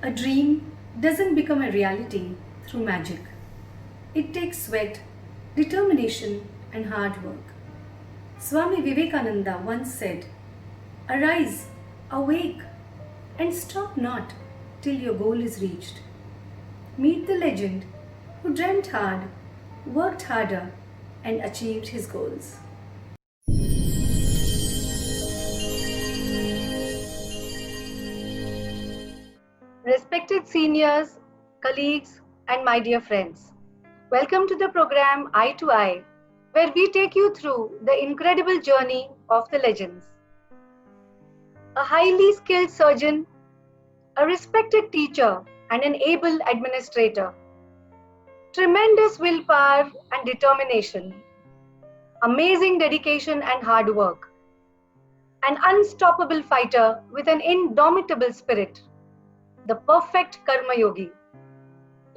A dream doesn't become a reality through magic. It takes sweat, determination, and hard work. Swami Vivekananda once said, "Arise, awake, and stop not till your goal is reached." Meet the legend who dreamt hard, worked harder, and achieved his goals. Respected seniors, colleagues, and my dear friends, welcome to the program Eye to Eye, where we take you through the incredible journey of the legends. A highly skilled surgeon, a respected teacher, and an able administrator. Tremendous willpower and determination. Amazing dedication and hard work. An unstoppable fighter with an indomitable spirit. The perfect Karma Yogi.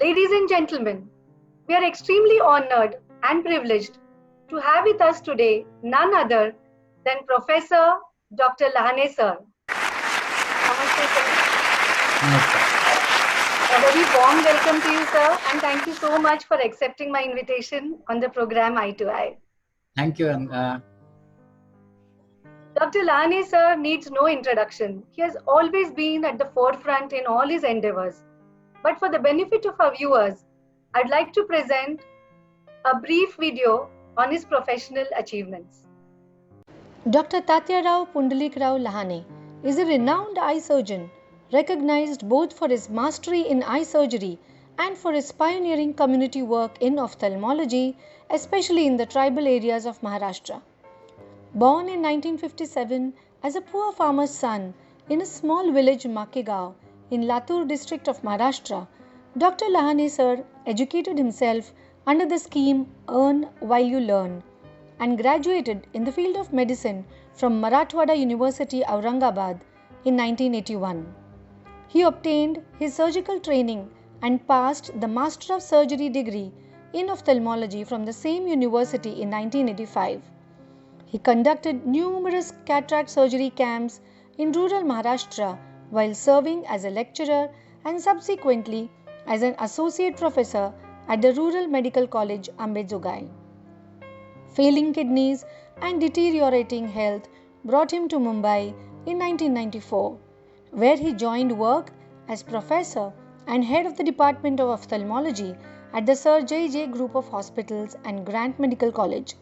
Ladies and gentlemen, we are extremely honored and privileged to have with us today none other than Professor Dr. Lahane sir. Namaste, sir. A very warm welcome to you, sir, and thank you so much for accepting my invitation on the program Eye to Eye. Thank you. Dr. Lahane sir needs no introduction. He has always been at the forefront in all his endeavors. But for the benefit of our viewers, I'd like to present a brief video on his professional achievements. Dr. Tatyarao Pundalikirao Lahane is a renowned eye surgeon, recognized both for his mastery in eye surgery and for his pioneering community work in ophthalmology, especially in the tribal areas of Maharashtra. Born in 1957 as a poor farmer's son in a small village Makegao in Latur district of Maharashtra, Dr. Lahane sir educated himself under the scheme Earn While You Learn and graduated in the field of medicine from Marathwada University, Aurangabad in 1981. He obtained his surgical training and passed the Master of Surgery degree in ophthalmology from the same university in 1985. He conducted numerous cataract surgery camps in rural Maharashtra while serving as a lecturer and subsequently as an associate professor at the Rural Medical College, Ambejogai. Failing kidneys and deteriorating health brought him to Mumbai in 1994, where he joined work as professor and head of the Department of Ophthalmology at the Sir J. J. Group of Hospitals and Grant Medical College.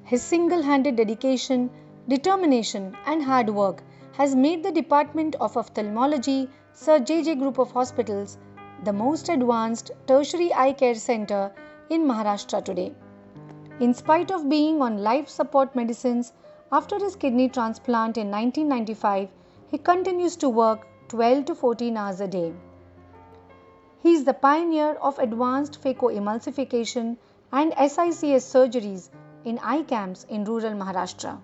His single-handed dedication, determination and hard work has made the Department of Ophthalmology, Sir J. J. Group of Hospitals, the most advanced tertiary eye care center in Maharashtra today. In spite of being on life support medicines after his kidney transplant in 1995, he continues to work 12 to 14 hours a day. He is the pioneer of advanced phacoemulsification and SICS surgeries in eye camps in rural Maharashtra.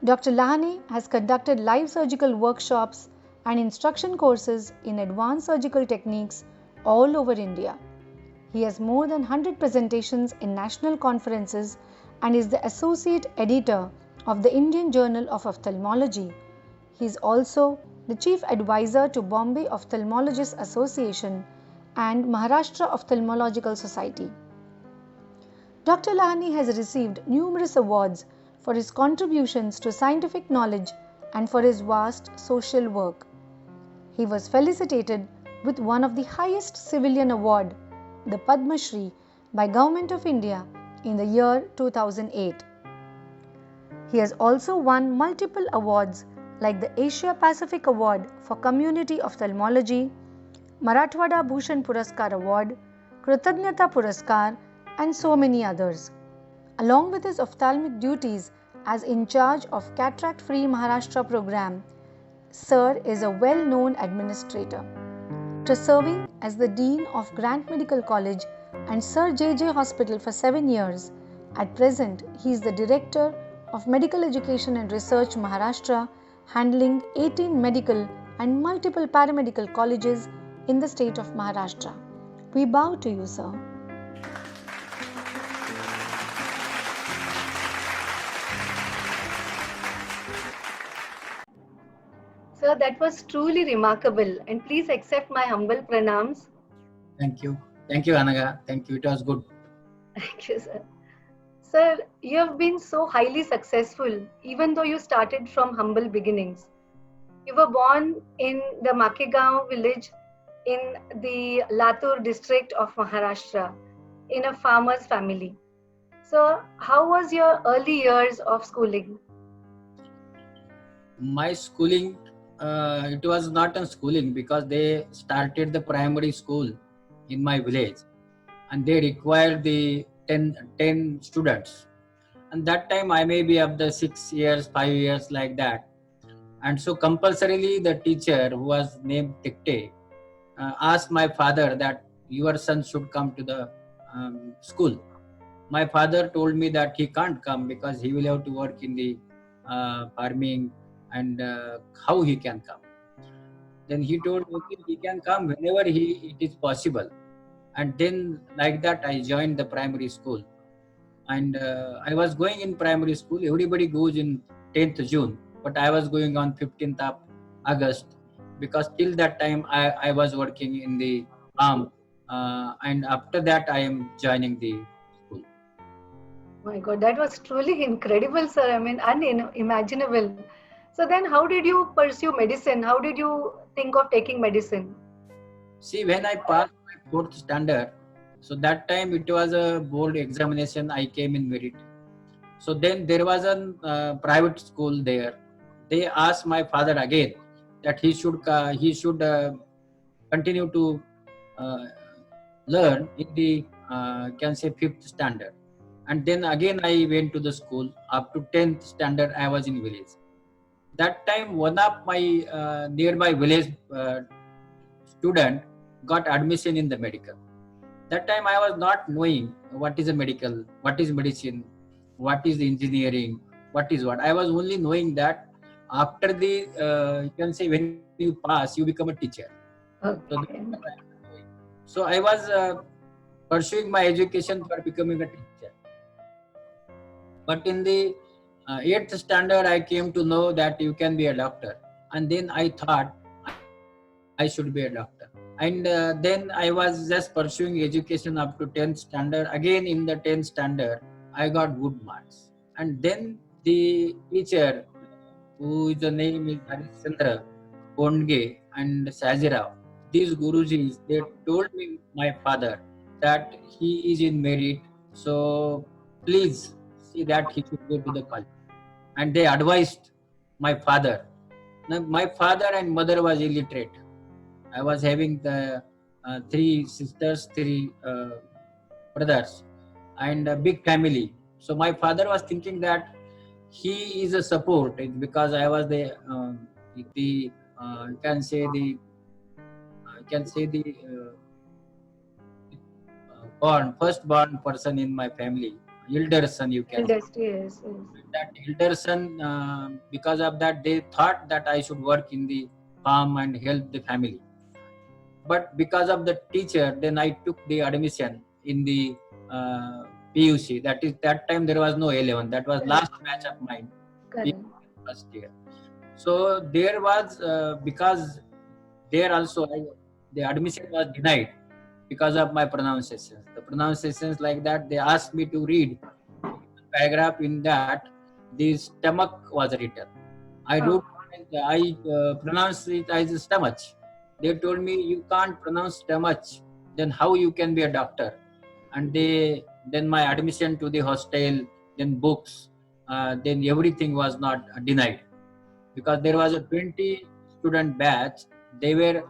Dr. Lahane has conducted live surgical workshops and instruction courses in advanced surgical techniques all over India. He has more than 100 presentations in national conferences and is the associate editor of the Indian Journal of Ophthalmology. He is also the chief advisor to Bombay Ophthalmologists Association and Maharashtra Ophthalmological Society. Dr. Lahane has received numerous awards for his contributions to scientific knowledge and for his vast social work. He was felicitated with one of the highest civilian award, the Padma Shri, by Government of India in the year 2008. He has also won multiple awards like the Asia Pacific Award for Community Ophthalmology, Marathwada Bhushan Puraskar Award, Kritagnyata Puraskar, and so many others. Along with his ophthalmic duties as in charge of Cataract Free Maharashtra program, Sir is a well-known administrator. After serving as the Dean of Grant Medical College and Sir J. J. Hospital for 7 years, at present he is the Director of Medical Education and Research Maharashtra, handling 18 medical and multiple paramedical colleges in the state of Maharashtra. We bow to you, sir. Sir, Sir, that was truly remarkable. And please accept my humble pranams. Thank you. Thank you, Anaga. Thank you. It was good. Thank you, sir. Sir, you have been so highly successful, even though you started from humble beginnings. You were born in the Makegaon village in the Latur district of Maharashtra in a farmer's family. So, how was your early years of schooling? My schooling, it was not a schooling because they started the primary school in my village and they required the 10 students. And that time I may be of the 6 years, 5 years like that. And so compulsorily the teacher who was named Tikte asked my father that your son should come to the school. My father told me that he can't come because he will have to work in the farming and how he can come. Then he told me he can come whenever it is possible. And then like that I joined the primary school. And I was going in primary school. Everybody goes in 10th June, but I was going on 15th of August because till that time I was working in the farm. And after that I am joining the school. My God, that was truly incredible, sir. I mean, unimaginable. So then, how did you pursue medicine? How did you think of taking medicine? See, when I passed my 4th standard, so that time it was a board examination, I came in merit. So then there was a private school there. They asked my father again that he should continue to uh, learn in the can say 5th standard. And then again I went to the school up to 10th standard. I was in village. That time one of my nearby village student got admission in the medical. That time I was not knowing what is a medical, what is medicine, what is engineering, what is what. I was only knowing that after the you can say when you pass, you become a teacher. Okay. So I was pursuing my education for becoming a teacher. But in the 8th standard, I came to know that you can be a doctor. And then I thought I should be a doctor. And then I was just pursuing education up to 10th standard. Again in the 10th standard, I got good marks. And then the teacher, who the name is Harishchandra, Pondge and Sajirao, these Gurujis, they told me, my father, that he is in merit. So please see that he should go to the college. And they advised my father. Now, my father and mother was illiterate. I was having the 3 sisters, 3 brothers, and a big family. So my father was thinking that he is a support because I was the you can say the first born person in my family, elder son you can say. Yes. That elder son, because of that, they thought that I should work in the farm and help the family. But because of the teacher, then I took the admission in the PUC. That time there was no 11. That was last batch of mine. Correct. First year. So there was because there also the admission was denied because of my pronunciations. The pronunciations like that, they asked me to read a paragraph in that the stomach was written. I wrote, I pronounced it as stomach. They told me you can't pronounce stomach, then how you can be a doctor? And then my admission to the hostel, then books, then everything was not denied because there was a 20 student batch. They were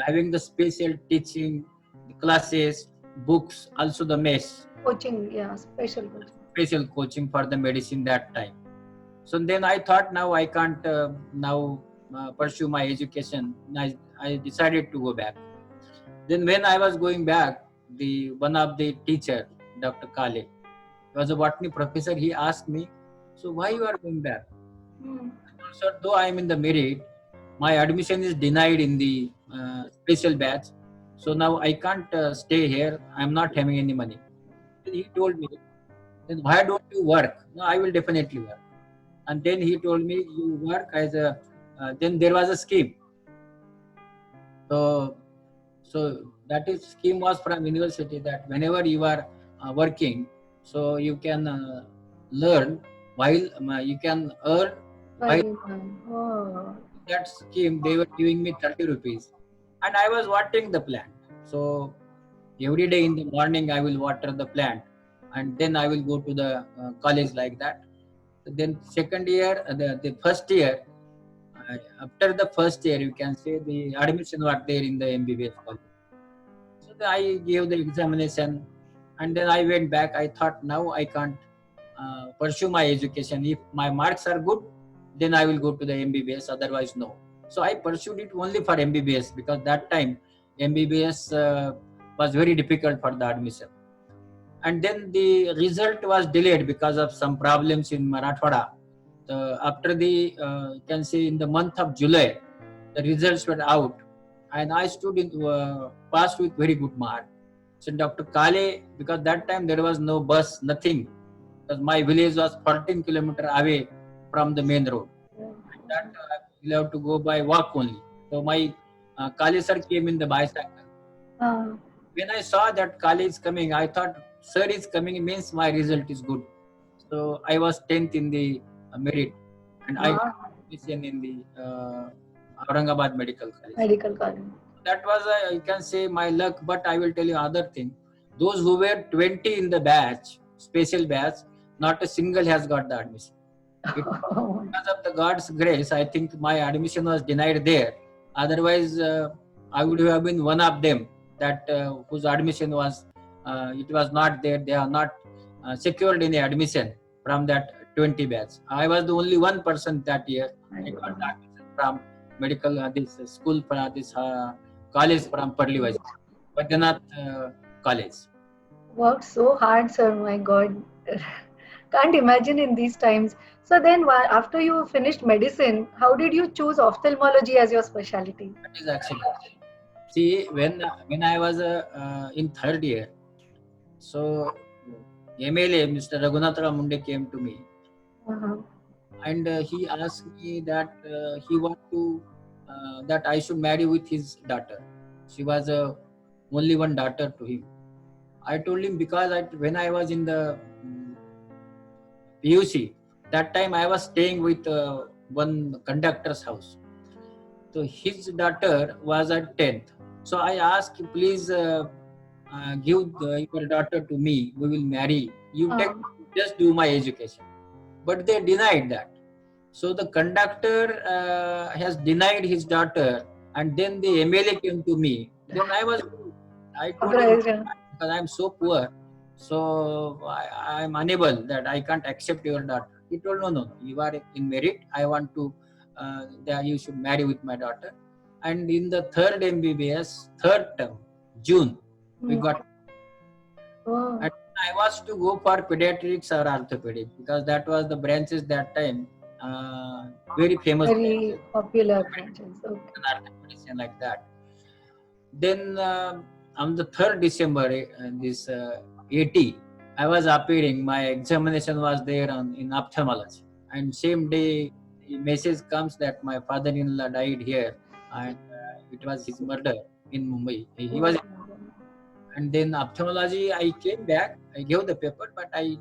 having the special teaching, the classes, books, also the mess. Coaching, Special coaching for the medicine that time. So then I thought now I can't now pursue my education. I decided to go back. Then when I was going back, one of the teacher, Dr. Kale, was a botany professor. He asked me, so why you are going back? Sir, though I am in the merit, my admission is denied in the special batch. So now I can't stay here. I am not having any money. Then he told me, then why don't you work? No, I will definitely work. And then he told me, you work as a then there was a scheme. So that is scheme was from university that whenever you are working, so you can learn while you can earn while Oh. that scheme. They were giving me 30 rupees, and I was watering the plant. So every day in the morning I will water the plant, and then I will go to the college like that. Then second year, the first year, after the first year, you can say the admission was there in the MBBS college. So I gave the examination, and then I went back. I thought now I can't pursue my education. If my marks are good, then I will go to the MBBS. Otherwise, no. So I pursued it only for MBBS because that time MBBS was very difficult for the admission. And then the result was delayed because of some problems in Marathwada. After the, you can say in the month of July, the results were out, and I stood in, passed with very good mark. So Dr. Kale, because that time there was no bus, nothing, because my village was 14 kilometers away from the main road. And that we have to go by walk only. So my Kale sir came in the bicycle. When I saw that Kale is coming, I thought sir is coming means my result is good. So I was 10th in the merit, and I got admission in the Aurangabad Medical College. Medical college. That was, you can say, my luck. But I will tell you other thing. Those who were 20 in the batch, special batch, not a single has got the admission. Because of the God's grace, I think my admission was denied there. Otherwise, I would have been one of them that whose admission was, it was not there. They are not secured any admission from that 20 batch. I was the only one person that year. I got the admission from medical, this school, this college from Parli Badrinath College. Worked so hard, sir. My God. Can't imagine in these times. So then, after you finished medicine, how did you choose ophthalmology as your specialty? That is actually. See, when I was in third year, so MLA Mr. Raghunath Rao Munde came to me, and he asked me that he want to that I should marry with his daughter. She was only one daughter to him. I told him because when I was in the PUC, that time I was staying with one conductor's house. So his daughter was at 10th. So I asked, please give your daughter to me. We will marry. You just do my education. But they denied that. So the conductor has denied his daughter, and then the MLA came to me. Then I told him, because I am so poor, so I am unable that I can't accept your daughter. He told, no, you are in merit. I want to, that you should marry with my daughter. And in the third MBBS, third term, June, we got. And I was to go for pediatrics or orthopedic because that was the branches that time, very famous. Very popular branches. Okay. Like that. Then on the 3rd December, this 80, I was appearing. My examination was there in ophthalmology. And same day, the message comes that my father-in-law died here, and it was his murder in Mumbai. He was. And then ophthalmology, I came back. I gave the paper, but I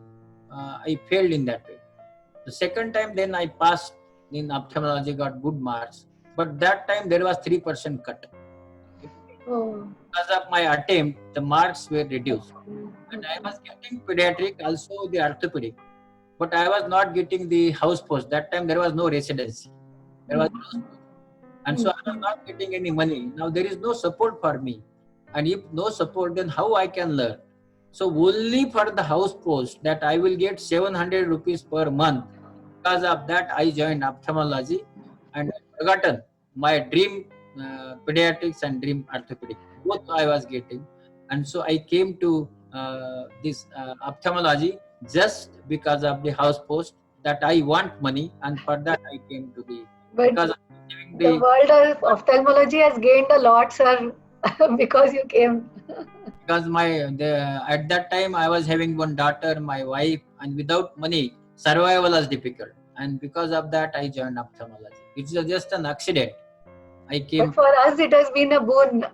failed in that paper. The second time, then I passed in ophthalmology, got good marks. But that time there was 3% cut. Because of my attempt, the marks were reduced. And I was getting pediatric, also the orthopedic. But I was not getting the house post. That time there was no residency. There was no, and so I was not getting any money. Now there is no support for me. And if no support, then how I can learn? So only for the house post that I will get 700 rupees per month. Because of that, I joined ophthalmology and forgotten my dream pediatrics and dream orthopedic. Both I was getting. And so I came to this ophthalmology just because of the house post that I want money, and for that I came to the. But the world of ophthalmology has gained a lot, sir, because you came. Because at that time I was having one daughter, my wife, and without money, survival was difficult. And because of that, I joined ophthalmology. It's just an accident. I But came. for us, it has been a boon.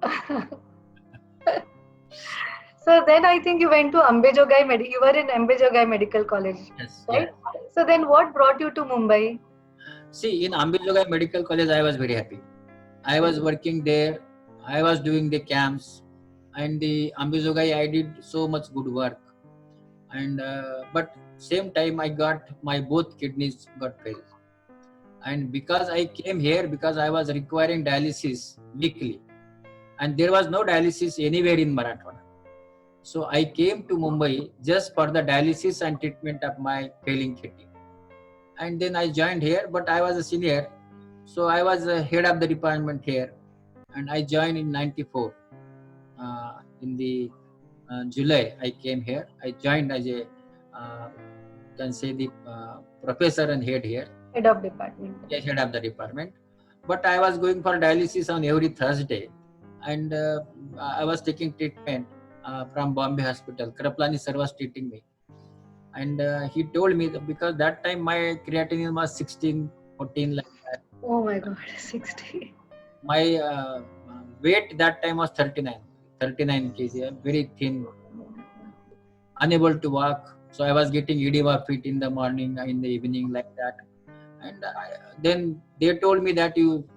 So then I think you went to Ambejogai You were in Ambejogai Medical College, Yes, right? yes. So then what brought you to Mumbai? See, in Ambejogai Medical College, I was very happy. I was working there. I was doing the camps, and the Ambejogai I did so much good work. And but same time I got my both kidneys got failed. And because I came here because I was requiring dialysis weekly, and there was no dialysis anywhere in Marathwada. So I came to Mumbai just for the dialysis and treatment of my failing kidney. And then I joined here, but I was a senior, so I was head of the department here, and I joined in '94. In the July, I came here. I joined as a can say the professor and head here. Head of department. Yes, head of the department. But I was going for dialysis on every Thursday, and I was taking treatment from Bombay Hospital. Krapalani sir was treating me, and he told me that because that time my creatinine was 16, 14 like that. Oh my God, 60. My weight that time was 39 kg. I'm very thin, unable to walk. So I was getting edema fit in the morning, in the evening like that. And then they told me that you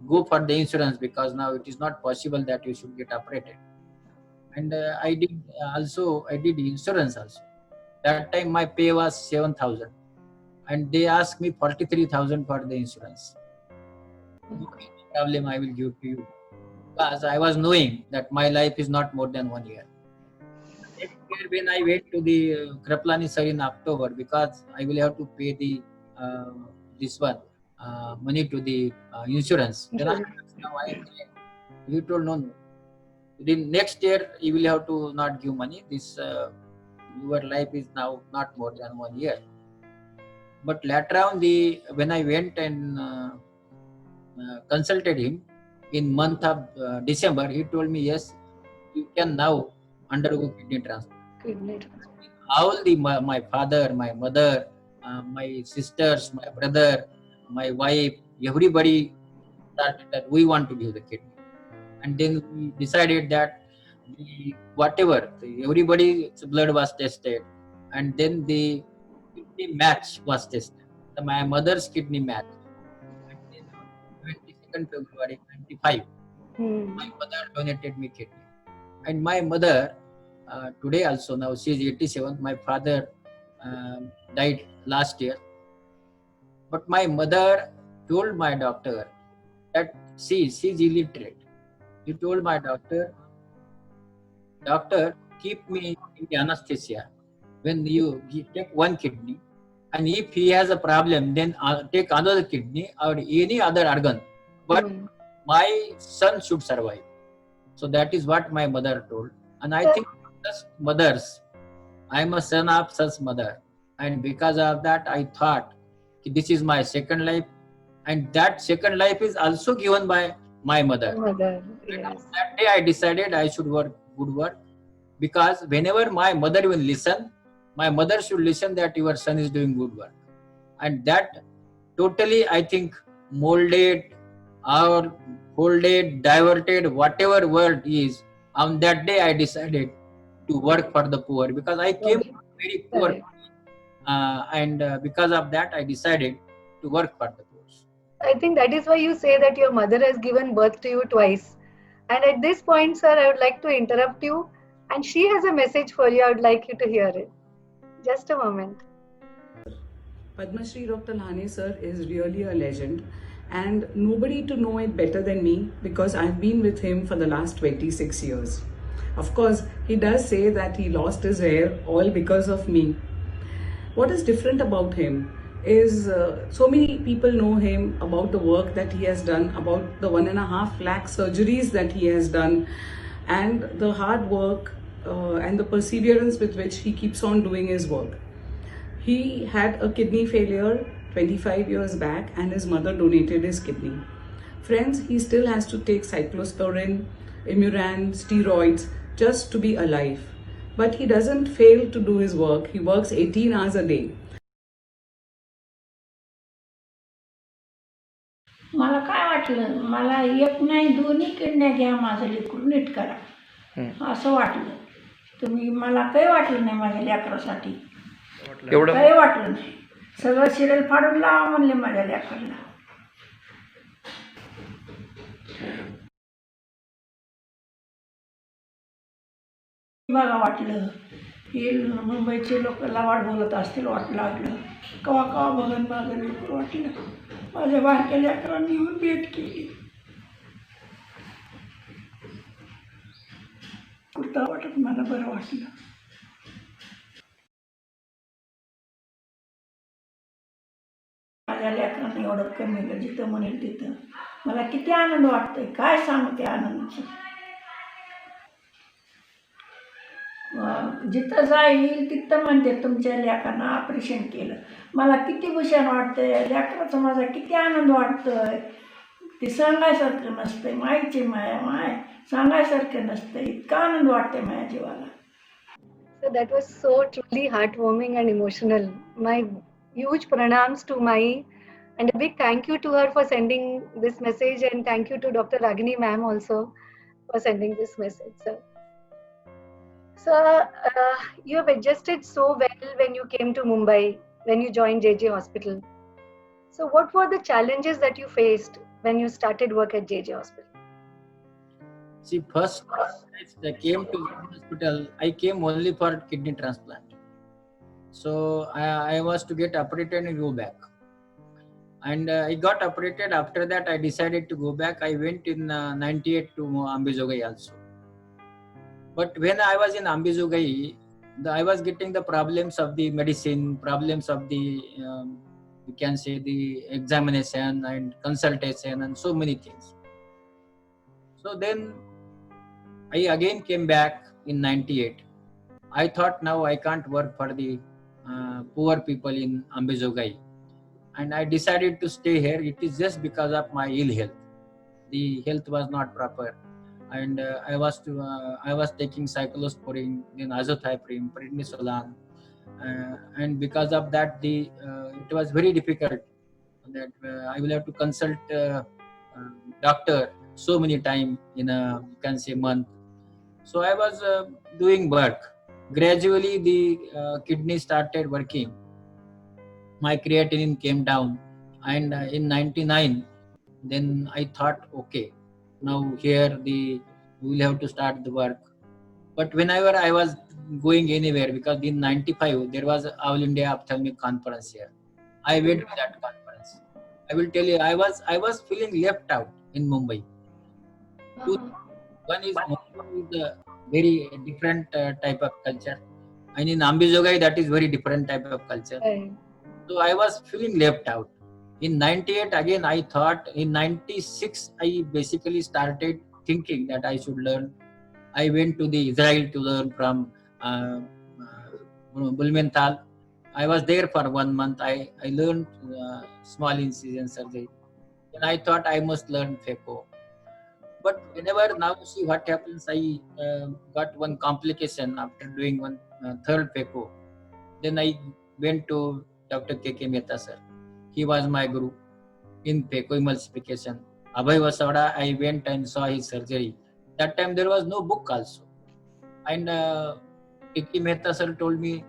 go for the insurance because now it is not possible that you should get operated. And I did insurance also. That time my pay was 7,000, and they asked me 43,000 for the insurance. Okay, no problem, I will give to you. Because I was knowing that my life is not more than 1 year. Next year when I went to the Krapalani sir in October, because I will have to pay the this one money to the insurance. Then I asked, now I am there. He told no. The next year you will have to not give money. This your life is now not more than 1 year. But later on, when I went and consulted him in month of December, he told me yes, you can now undergo kidney transplant. Kidney transplant. All my father, my mother, my sisters, my brother, my wife, everybody started that we want to give the kidney. And then we decided that everybody's blood was tested, and then the kidney match was tested. My mother's kidney match. And then on 22nd February 95, my mother donated me kidney. And my mother, today also, now she is 87. My father died last year. But my mother told my doctor that she's illiterate. He told my doctor, keep me in the anesthesia when you take one kidney, and if he has a problem, then take another kidney or any other organ. But my son should survive. So that is what my mother told. And I think just mothers, I am a son of such mother. And because of that, I thought this is my second life. And that second life is also given by my mother. Yes. That day I decided I should work good work, because whenever my mother will listen, my mother should listen that your son is doing good work. And that totally, I think, molded or folded, diverted, whatever word is, on that day I decided to work for the poor, because I came from a very poor and because of that I decided to work for the poor. I think that is why you say that your mother has given birth to you twice. And at this point, sir, I would like to interrupt you, and she has a message for you. I would like you to hear it. Just a moment. Padma Shri Dr. Lahane sir is really a legend, and nobody to know it better than me, because I've been with him for the last 26 years. Of course, he does say that he lost his hair all because of me. What is different about him is so many people know him about the work that he has done, about the 1.5 lakh surgeries that he has done, and the hard work and the perseverance with which he keeps on doing his work. He had a kidney failure 25 years back, and his mother donated his kidney. Friends, he still has to take cyclosporin, Imuran, steroids just to be alive. But he doesn't fail to do his work. He works 18 hours a day. मला काय वाटलं, मला एक नाही दोन्ही किडण्या घ्या, माझं लेकरू नीट करा असं वाटलं. तुम्ही मला काही वाटलं नाही माझ्या लेकरासाठी, एवढं काही वाटलं नाही. सगळं सिरियल फाडून लावा म्हणले माझ्या लेकराला. बघा वाटलं हे मुंबईचे लोक लवाड बोलत असतील, वाट लागलं कवा कवा बघून माझं लेकरू वाटलं. माझ्या बारक्या लेकरांनी येऊन भेट केली. कुर्ता वाटत मला बरं वाटलं. माझ्या लेकरांना एवढं कमी जिथं म्हणेल तिथं मला किती आनंद वाटतोय, काय सांगू त्या आनंदाचं. जिथं जाईल तिथं म्हणते तुमच्या लेकरांना ऑपरेशन केलं. मला किती भूषण वाटतंय, लेकराचा माझा किती आनंद वाटतोय. ते सांगायसारखं नसतंय. मायची माय सांगायसारखं नसतंय. इतका आनंद वाटतंय माझ्या जीवाला. So that was so truly heartwarming and emotional. My huge pranams to Mai and a big thank you to her for sending this message, and thank you to Dr. Ragini ma'am also for sending this message. So you have adjusted so well when you came to Mumbai, when you joined JJ Hospital. So what were the challenges that you faced when you started work at JJ Hospital? See, first I came to the hospital, I came only for kidney transplant. So I was to get operated and go back. And I got operated. After that, I decided to go back. I went in 98 to Ambijogai also. But when I was in Ambijogai, I was getting the problems of the medicine, problems of the, you can say, the examination and consultation and so many things. So then I again came back in 98. I thought now I can't work for the poor people in Ambijogai. And I decided to stay here. It is just because of my ill health. The health was not proper. And I was taking cyclosporine, then azathioprine, prednisolone. And because of that, it was very difficult that I will have to consult doctor so many times in a, you can say, month. So I was doing work. Gradually, the kidney started working. My creatinine came down, and in 99, then I thought, okay, now here we will have to start the work. But whenever I was going anywhere, because in 95 there was All India Ophthalmic Conference here, I went to that conference. I will tell you, I was feeling left out in Mumbai. One is Mumbai is a very different type of culture, and in Ambijogai that is very different type of culture. Right. So I was feeling left out. In 98 again I thought. In 96 I basically started thinking that I should learn. I went to the Israel to learn from Blumenthal. I was there for 1 month. I learned small incision surgery. And I thought I must learn phaco. But whenever now see what happens, I got one complication after doing one third phaco. Then I went to Dr. K.K. Mehta sir. He was my guru in phaco emulsification. Abhay Vasavada, I went and saw his surgery. That time there was no book also. And K.K. Mehta sir told me,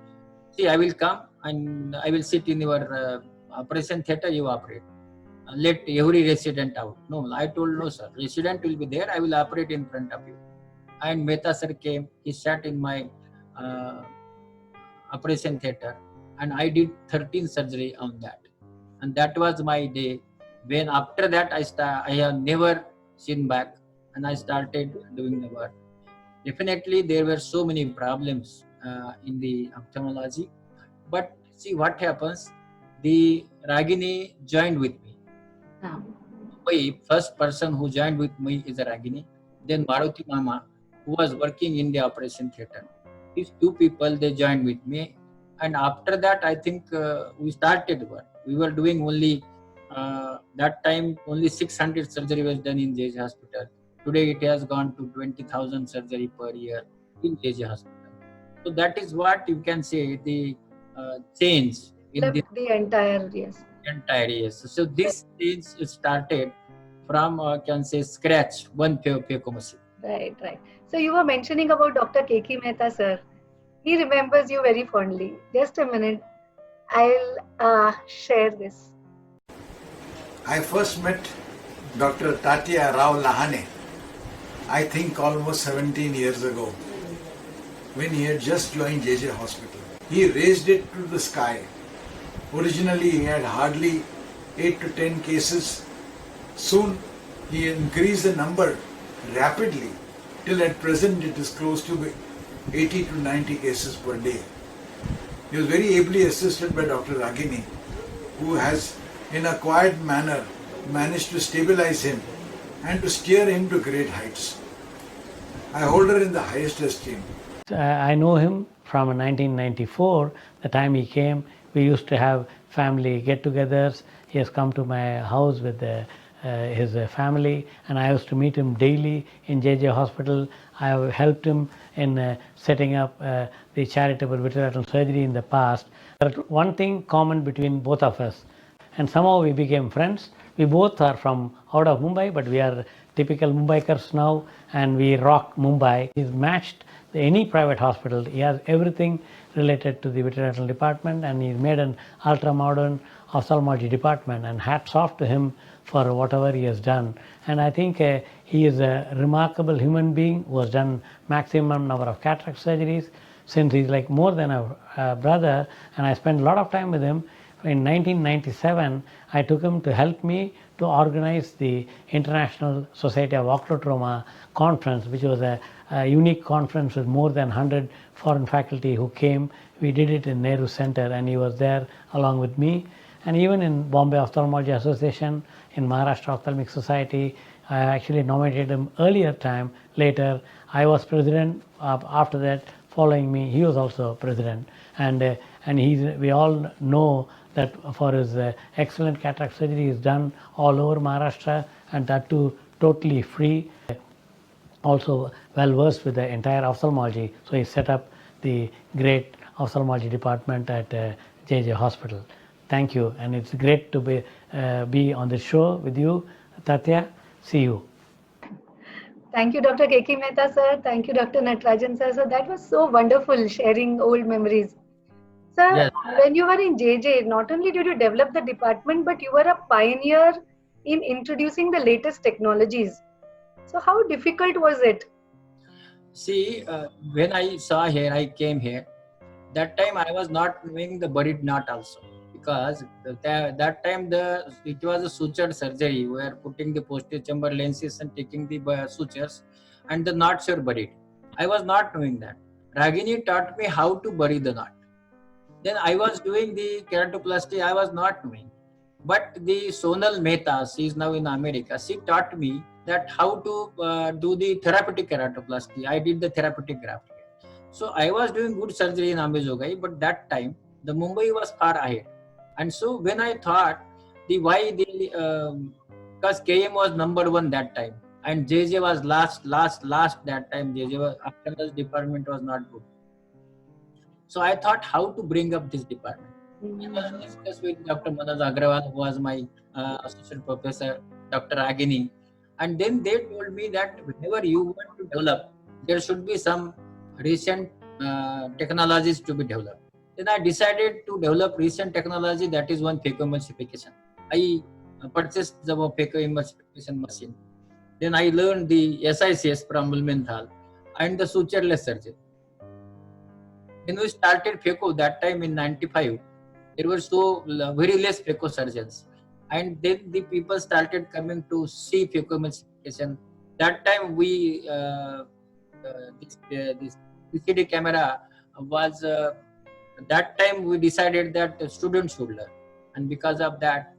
see, I will come and I will sit in your operation theatre, you operate. Let every resident out. No, I told no sir, resident will be there, I will operate in front of you. And Mehta sir came, he sat in my operation theatre, and I did 13 surgery on that. And that was my day. When after that I have never seen back, and I started doing the work. Definitely there were so many problems in the ophthalmology, but see what happens, the Ragini joined with me. My first person who joined with me is Ragini, then Maruti Mama, who was working in the operation theatre. These two people, they joined with me, and after that I think we started work. We were doing only that time only 600 surgery was done in JJ Hospital. Today it has gone to 20,000 surgery per year in JJ Hospital. So that is what you can say the change in Left the entire, yes. entire years. So this change started from can say scratch one phaco machine. Right, right. So you were mentioning about Dr. K.K. Mehta, sir. He remembers you very fondly. Just a minute. I'll share this. I first met Dr. Tatya Rao Lahane, I think almost 17 years ago, when he had just joined JJ Hospital. He raised it to the sky. Originally, he had hardly 8 to 10 cases. Soon, he increased the number rapidly, till at present it is close to 80 to 90 cases per day. He was very ably assisted by Dr. Ragini, who has, in a quiet manner, managed to stabilize him and to steer him to great heights. I hold her in the highest esteem. I know him from 1994, the time he came. We used to have family get-togethers. He has come to my house with his family, and I used to meet him daily in JJ Hospital. I have helped him in setting up the charitable vitreoretinal surgery in the past. But one thing common between both of us, and somehow we became friends. We both are from out of Mumbai, but we are typical Mumbaikars now, and we rock Mumbai. He's matched any private hospital. He has everything related to the vitreoretinal department, and he's made an ultra-modern ophthalmology department, and hats off to him for whatever he has done. And I think he is a remarkable human being who has done maximum number of cataract surgeries, since he's like more than a brother, and I spent a lot of time with him. In 1997, I took him to help me to organize the International Society of Octotrauma conference, which was a unique conference with more than 100 foreign faculty who came. We did it in Nehru Center, and he was there along with me. And even in Bombay Ophthalmology Association, in Maharashtra Ophthalmic Society, I actually nominated him earlier time. Later, I was president. After that, following me, he was also president. And we all know that for his excellent cataract surgery is done all over Maharashtra, and that too totally free. Also well versed with the entire ophthalmology, so he set up the great ophthalmology department at JJ Hospital. Thank you, and it's great to be on the show with you, Tatya. See you. Thank you, Dr. K.K. Mehta, sir. Thank you, Dr. Natarajan, sir. So that was so wonderful, sharing old memories. Sir, Yes. when you were in JJ, not only did you develop the department, but you were a pioneer in introducing the latest technologies. So how difficult was it? See, when I came here, that time I was not knowing the buried knot also, because that time it was a sutured surgery. We were putting the posterior chamber lenses and taking the sutures, and the knots were buried. I was not knowing that. Ragini taught me how to bury the knot. Then I was doing the keratoplasty, I was not knowing. But the Sonal Mehta, she is now in America, she taught me that how to do the therapeutic keratoplasty. I did the therapeutic graft. So I was doing good surgery in Ambezogai, but that time the Mumbai was far ahead. And so when I thought because KM was number one that time, and JJ was last that time. JJ was, after department was not good. So I thought how to bring up this department. I was discussed with Dr. Manoj Agrawal, who was my associate professor, Dr. Agini, and then they told me that whenever you want to develop, there should be some recent technologies to be developed. Then I decided to develop recent technology, that is one phacoemulsification. I purchased the phacoemulsification machine. Then I learned the SICS from Mulmenthal and the sutureless surgery. When we started phaco that time in 95, there were very less phaco surgeons, and then the people started coming to see phacoemulsification. That time this CCD camera was that time we decided that the students should learn, and because of that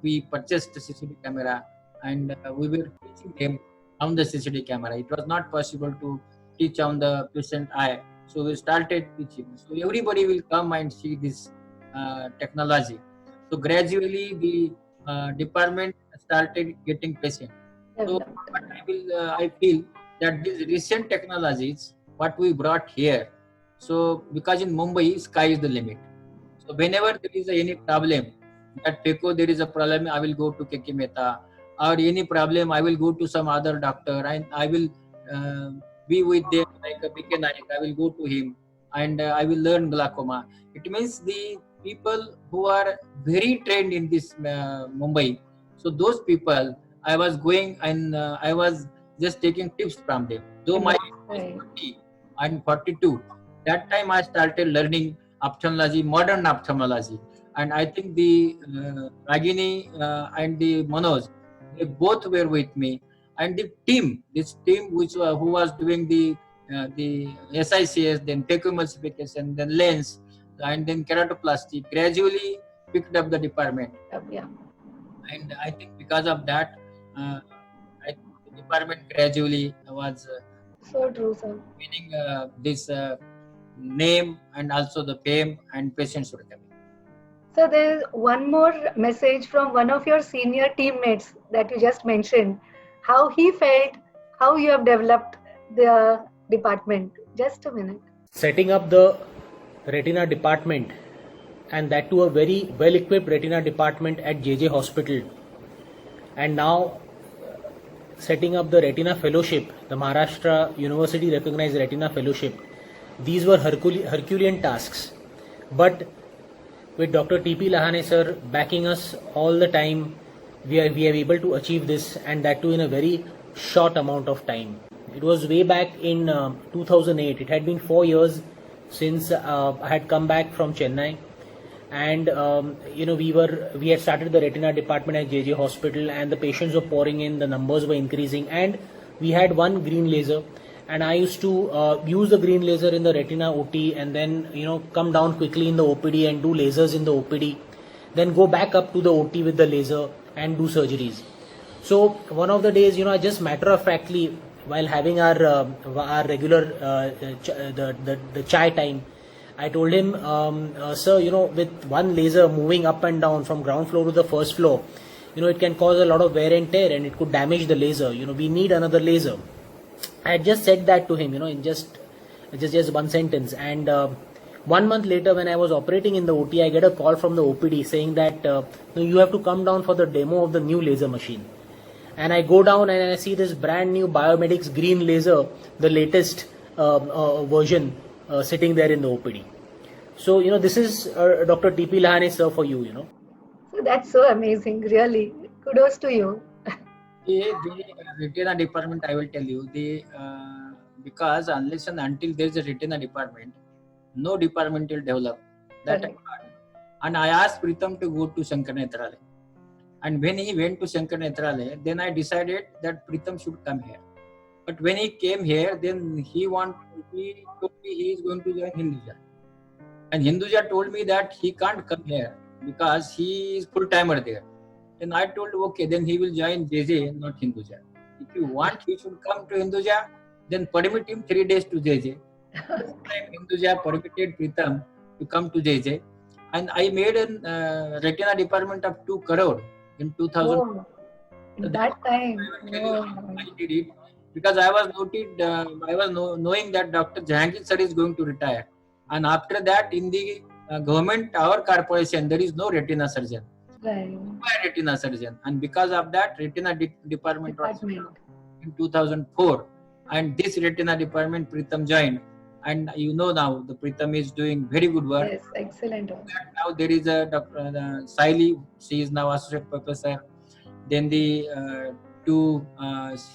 we purchased the CCD camera, and we were teaching them on the CCD camera. It was not possible to teach on the patient eye. So we started teaching. So everybody will come and see this technology. So gradually the department started getting patient. So I feel that these recent technologies, what we brought here, so because in Mumbai, sky is the limit. So whenever there is any problem, that phaco there is a problem, I will go to KK Mehta, or any problem, I will go to some other doctor and I will be with them like a BK Naik. I will go to him and I will learn glaucoma. It means the people who are very trained in this Mumbai. So those people, I was going and I was just taking tips from them. Though my age is 40 and 42, that time I started learning ophthalmology, modern ophthalmology. And I think the Ragini and the Manoj, they both were with me. And the team, this team which who was doing the SICS, then phacoemulsification, then lens, and then keratoplasty, gradually picked up the department. Yeah. And I think because of that, I think the department gradually was So true, sir. winning this name and also the fame, and patients were coming. So there's one more message from one of your senior teammates that you just mentioned, how he felt, how you have developed the department. Just a minute. Setting up the retina department, and that to a very well equipped retina department at JJ Hospital, and now setting up the retina fellowship, the Maharashtra University recognized retina fellowship. These were Herculean tasks, but with Dr. TP Lahane sir backing us all the time, we are able to achieve this, and that too in a very short amount of time. It was way back in 2008. It had been 4 years since I had come back from Chennai, and we had started the retina department at JJ Hospital, and the patients were pouring in, the numbers were increasing, and we had one green laser, and I used to use the green laser in the retina OT, and then come down quickly in the OPD and do lasers in the OPD, then go back up to the OT with the laser and do surgeries. So one of the days, I just matter of factly, while having our regular the chai time, I told him, sir, with one laser moving up and down from ground floor to the first floor, it can cause a lot of wear and tear, and it could damage the laser. We need another laser. I had just said that to him, in just one sentence. And 1 month later, when I was operating in the OT, I get a call from the OPD saying that you have to come down for the demo of the new laser machine. And I go down and I see this brand new Biomedics green laser, the latest version, sitting there in the OPD. So, this is Dr. TP Lahane sir for you, So that's so amazing, really. Kudos to you. The retina department, I will tell you, because unless and until there is a retina department, no department will develop. That Correct. and I asked Pritam to go to Shankar Nethralaya. And when he went to Shankar Nethralaya, then I decided that Pritam should come here. But when he came here, then he told me he is going to join Hinduja. And Hinduja told me that he can't come here because he is full-timer there. Then I told, okay, then he will join JJ, not Hinduja. If you want, he should come to Hinduja, then permit him 3 days to JJ. Hinduja permitted Pritam to come to JJ. And I made a retina department of 2 crore in 2000. Oh, in that time. I did it because I was knowing that Dr. Jahangir sir is going to retire. And after that, in the government, our corporation, there is no retina surgeon. Right. Retina surgeon. And because of that, retina department was Department. in 2004. And this retina department, Pritam joined. And now, the Pritam is doing very good work. Yes, excellent. Now there is a Dr. Saili, she is now associate professor. Then the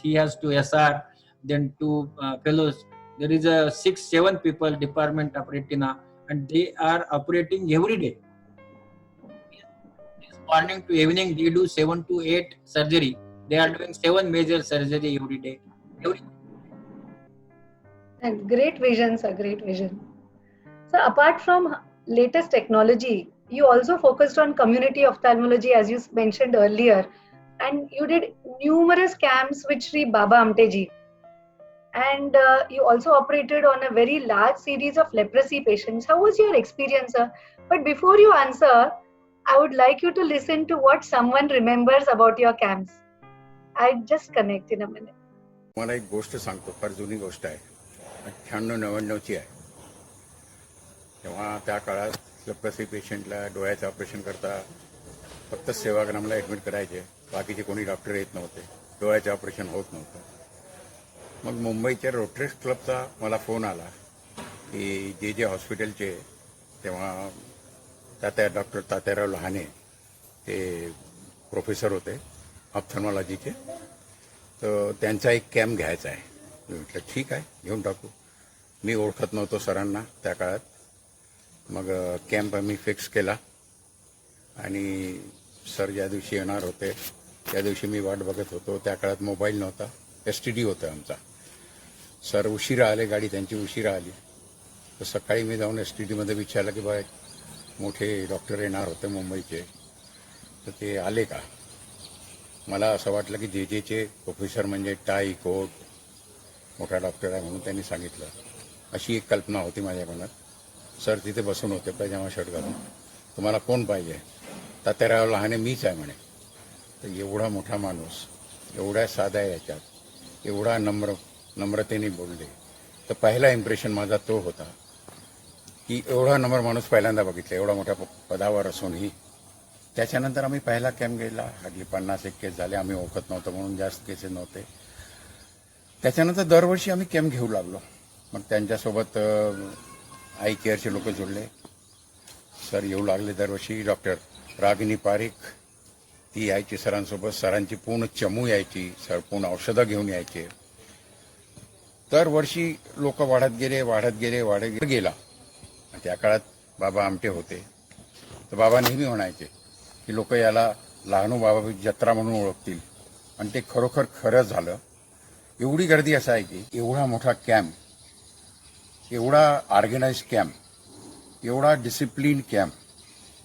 he has 2 SR, then 2 fellows. There is a 6-7 people department of retina, and they are operating every day. This morning to evening, they do 7 to 8 surgery. They are doing 7 major surgery every day. And great vision, sir, great vision. So apart from latest technology, you also focused on community ophthalmology, as you mentioned earlier, and you did numerous camps with Sri Baba Amteji. And you also operated on a very large series of leprosy patients. How was your experience, sir? But before you answer, I would like you to listen to what someone remembers about your camps. I'll just connect in a minute. मला एक गोष्ट सांगतो, फार जुनी गोष्ट आहे. 98-99ची आहे. तेव्हा त्या काळात लेप्रोसी पेशंटला डोळ्याचं ऑपरेशन करता फक्त सेवाग्रामला ॲडमिट करायचे. बाकीचे कोणी डॉक्टर येत नव्हते, डोळ्याचे ऑपरेशन होत नव्हतं. मग मुंबईच्या रोटरीज क्लबचा मला फोन आला की जे हॉस्पिटलचे तेव्हा डॉक्टर तात्याराव लहाने ते प्रोफेसर होते ऑप्थल्मॉलॉजीचे, तर त्यांचा एक कॅम्प घ्यायचा आहे. मी म्हटलं ठीक आहे, घेऊन टाकू. मी ओळखत नव्हतो सरांना त्या काळात. मग कॅम्प आम्ही फिक्स केला आणि सर ज्या दिवशी येणार होते त्या दिवशी मी वाट बघत होतो. त्या काळात मोबाईल नव्हता, STD होता आमचा. सर उशिरा आले, गाडी त्यांची उशिरा आली. तर सकाळी मी जाऊन STDमध्ये विचारलं की बा मोठे डॉक्टर येणार होते मुंबईचे, तर ते आले का. मला असं वाटलं की JJचे प्रोफेसर म्हणजे टाय कोट मोठा डॉक्टर आहे म्हणून त्यांनी सांगितलं, अशी एक कल्पना होती माझ्या मनात. सर तिथे बसून होते पैजामा शर्ट घालून. तुम्हाला कोण पाहिजे. तात्याराव लहाने मीच आहे म्हणे. तर एवढा मोठा माणूस एवढ्या साध्या याच्यात एवढा नम्रतेने बोलले. तर पहिला इम्प्रेशन माझा तो होता की एवढा नम्र माणूस पहिल्यांदा बघितला, एवढा मोठ्या पदावर असूनही. त्याच्यानंतर आम्ही पहिला कॅम्प गेला, हल्ली 50-1 केस झाले. आम्ही ओळखत नव्हतो म्हणून जास्त केसेस नव्हते. त्याच्यानंतर दरवर्षी आम्ही कॅम्प घेऊ लागलो. मग त्यांच्यासोबत आय केअरचे लोक जुळले. सर येऊ लागले दरवर्षी. डॉक्टर रागिनी पारिक ती यायची सरांसोबत. सरांची पूर्ण चमू यायची. सर पूर्ण औषधं घेऊन यायचे. दरवर्षी लोक वाढत गेला. त्या काळात बाबा आमटे होते. तर बाबा नेहमी म्हणायचे की लोक याला लहानू बाबा जत्रा म्हणून ओळखतील. आणि ते खरोखर खरं झालं. एवढी गर्दी असायची. एवढा मोठा कॅम्प, एवढा ऑर्गनाइज कॅम्प, एवढा डिसिप्लिन कॅम्प,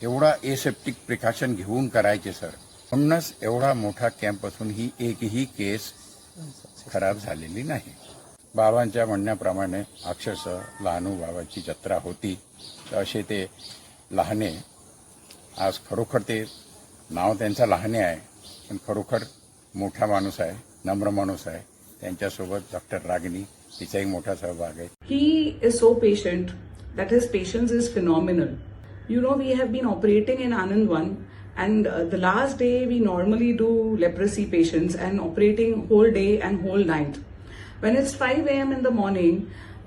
एवढा एसेप्टिक प्रिकॉशन घेऊन करायचे सर. म्हणूनच एवढा मोठा कॅम्प असून ही एकही केस खराब झालेली नाही. बाबांच्या म्हणण्याप्रमाणे अक्षरशः लहानू बाबाची जत्रा होती. असे ते लहाने आज खरोखर ते नाव त्यांचा लहाने आहे, पण खरोखर मोठा माणूस आहे, नम्र माणूस आहे. त्यांच्यासोबत डॉक्टर रागिनी तिचाही मोठा सहभाग आहे. He is so patient that his patience is phenomenal. You know, we have been operating in Anand 1 and the last day we normally do leprosy patients and operating whole day and whole night. When it's 5 a.m. in the morning,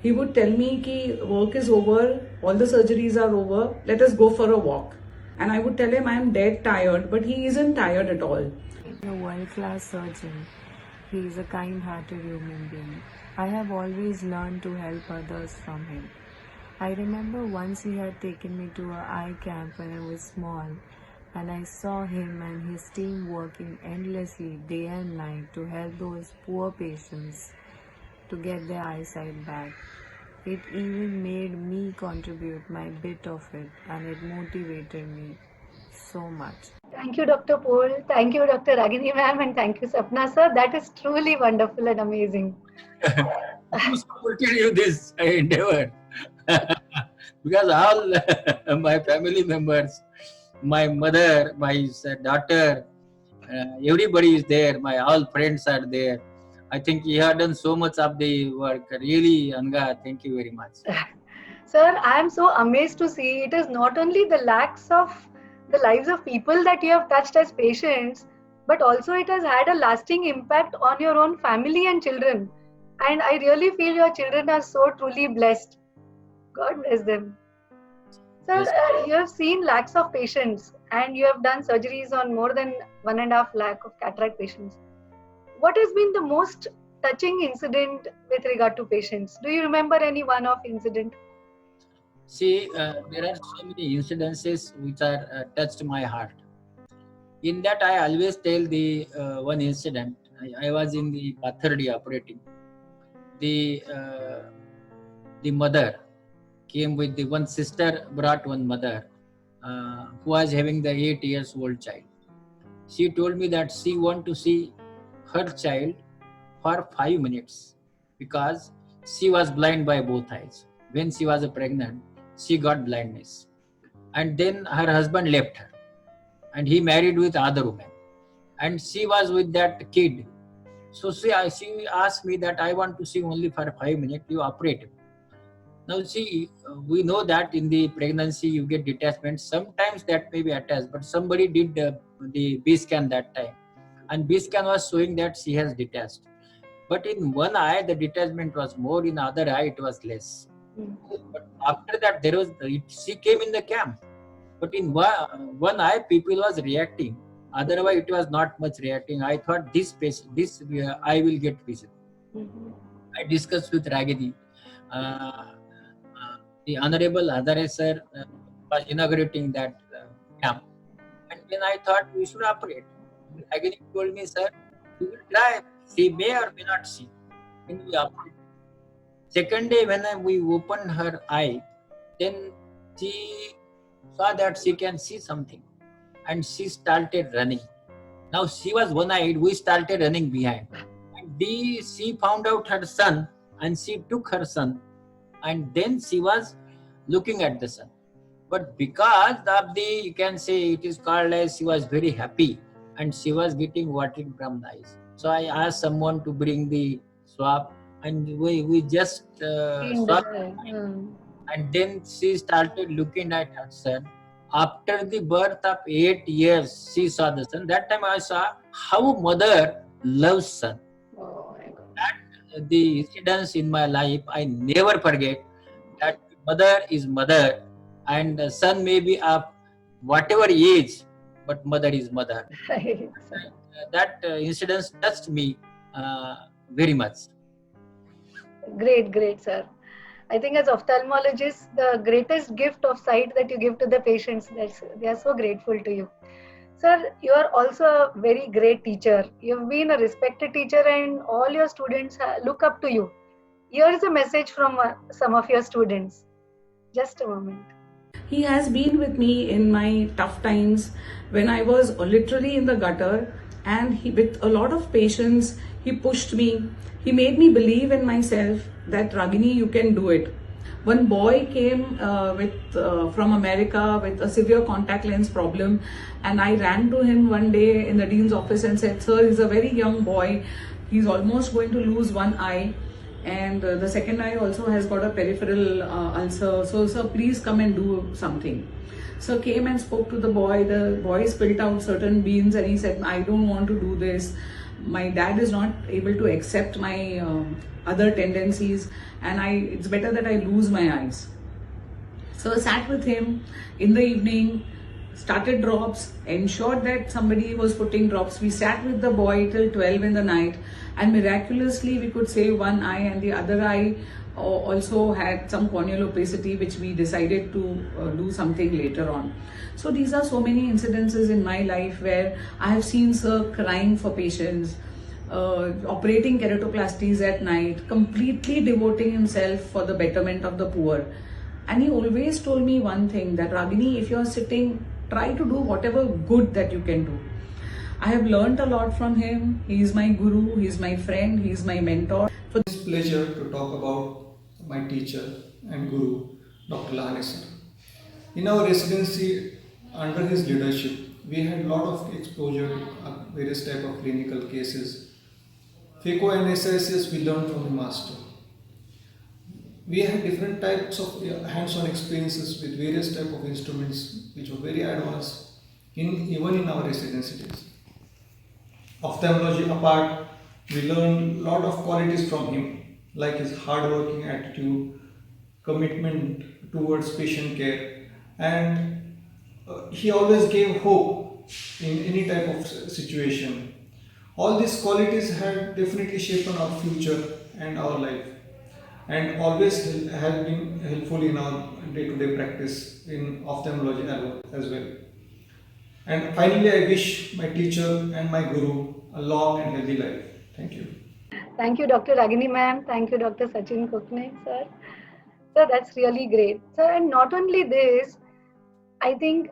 he would tell me ki work is over, all the surgeries are over, let us go for a walk. And I would tell him I am dead tired, but he isn't tired at all. A world-class surgeon. He is a kind-hearted human being. I have always learned to help others from him. I remember once he had taken me to a eye camp when I was small, and I saw him and his team working endlessly day and night to help those poor patients to get their eyesight back. It even made me contribute my bit of it, and it motivated me so much. Thank you, Dr. Paul. Thank you, Dr. Ragini ma'am, and thank you, Sapna sir. That is truly wonderful and amazing. Who supported you this endeavor? Because all my family members, my mother, my daughter, everybody is there. My all friends are there. I think you have done so much of the work. Really, Anga, thank you very much. Sir, I am so amazed to see it is not only the lakhs of the lives of people that you have touched as patients, but also it has had a lasting impact on your own family and children. And I really feel your children are so truly blessed. God bless them. Sir, Yes. You have seen lakhs of patients and you have done surgeries on more than 1.5 lakh of cataract patients. What has been the most touching incident with regard to patients? Do you remember any one-off incident? See, there are so many incidences which are touched my heart. In that, I always tell the one incident. I was in the Pathardi operating. The mother came with the one sister, brought one mother who was having the 8 years old child. She told me that she want to see her child for 5 minutes because she was blind by both eyes. When she was pregnant, she got blindness. And then her husband left her and he married with other woman. And she was with that kid. So she asked me that I want to see only for 5 minutes, you operate him. Now see, we know that in the pregnancy you get detachment. Sometimes that may be attached, but somebody did the B scan that time. and B scan was showing that she has detached. But in one eye, the detachment was more, in other eye, it was less. But after that, she came in the camp. But in one eye, people was reacting. Otherwise, it was not much reacting. I thought this eye will get vision. I discussed with Ragini. The Honorable Hadare sir was inaugurating that camp. And then I thought we should operate. Ragini told me, sir, we will try. She may or may not see. When we operate. Second day when we opened her eye, then she saw that she can see something. And she started running. Now she was one-eyed, we started running behind. And she found out her son and she took her son. And then she was looking at the son. But because of you can say it is called as she was very happy and she was getting watering from the eyes. So I asked someone to bring the swab and we just swabbed her. And then she started looking at her son. After the birth of 8 years, she saw the son. That time I saw how mother loves son. That the incidents in my life, I never forget that mother is mother and the son may be of whatever age, but mother is mother. That incident touched me very much. Great, sir. I think as ophthalmologists, the greatest gift of sight that you give to the patients, they are so grateful to you. Sir, you are also a very great teacher. You've been a respected teacher and all your students look up to you. Here is a message from some of your students. Just a moment. He has been with me in my tough times when I was literally in the gutter, and with a lot of patience, he pushed me. He made me believe in myself that Ragini, you can do it. One boy came from America with a severe contact lens problem, and I ran to him one day in the dean's office and said, sir, he's a very young boy. He's almost going to lose one eye, and the second eye also has got a peripheral ulcer. So, sir, please come and do something. So came and spoke to the boy. The boy spilled out certain beans and he said, I don't want to do this. My dad is not able to accept my other tendencies, and it's better that I lose my eyes. So I sat with him in the evening, started drops, ensured that somebody was putting drops. We sat with the boy till 12 in the night, and miraculously we could save one eye, and the other eye also had some corneal opacity, which we decided to do something later on. So these are so many incidences in my life where I have seen sir crying for patients, operating keratoplasties at night, completely devoting himself for the betterment of the poor. And he always told me one thing, that Ragini, if you are sitting, try to do whatever good that you can do. I have learned a lot from him. He is my guru, he is my friend, he is my mentor. It's a pleasure to talk about my teacher and guru, Dr. Lahane sir. In our residency, under his leadership, we had a lot of exposure to various type of clinical cases. FECO and SISS we learned from the master. We had different types of hands-on experiences with various type of instruments which were very advanced even in our residency days. Ophthalmology apart, we learned a lot of qualities from him, like his hard-working attitude, commitment towards patient care, and he always gave hope in any type of situation. All these qualities have definitely shaped our future and our life, and always have been helpful in our day-to-day practice in ophthalmology as well. And finally, I wish my teacher and my guru a long and healthy life. Thank you. Thank you, Dr. Ragini ma'am. Thank you, Dr. Sachin Kokne, sir. Sir, that's really great. Sir, and not only this, I think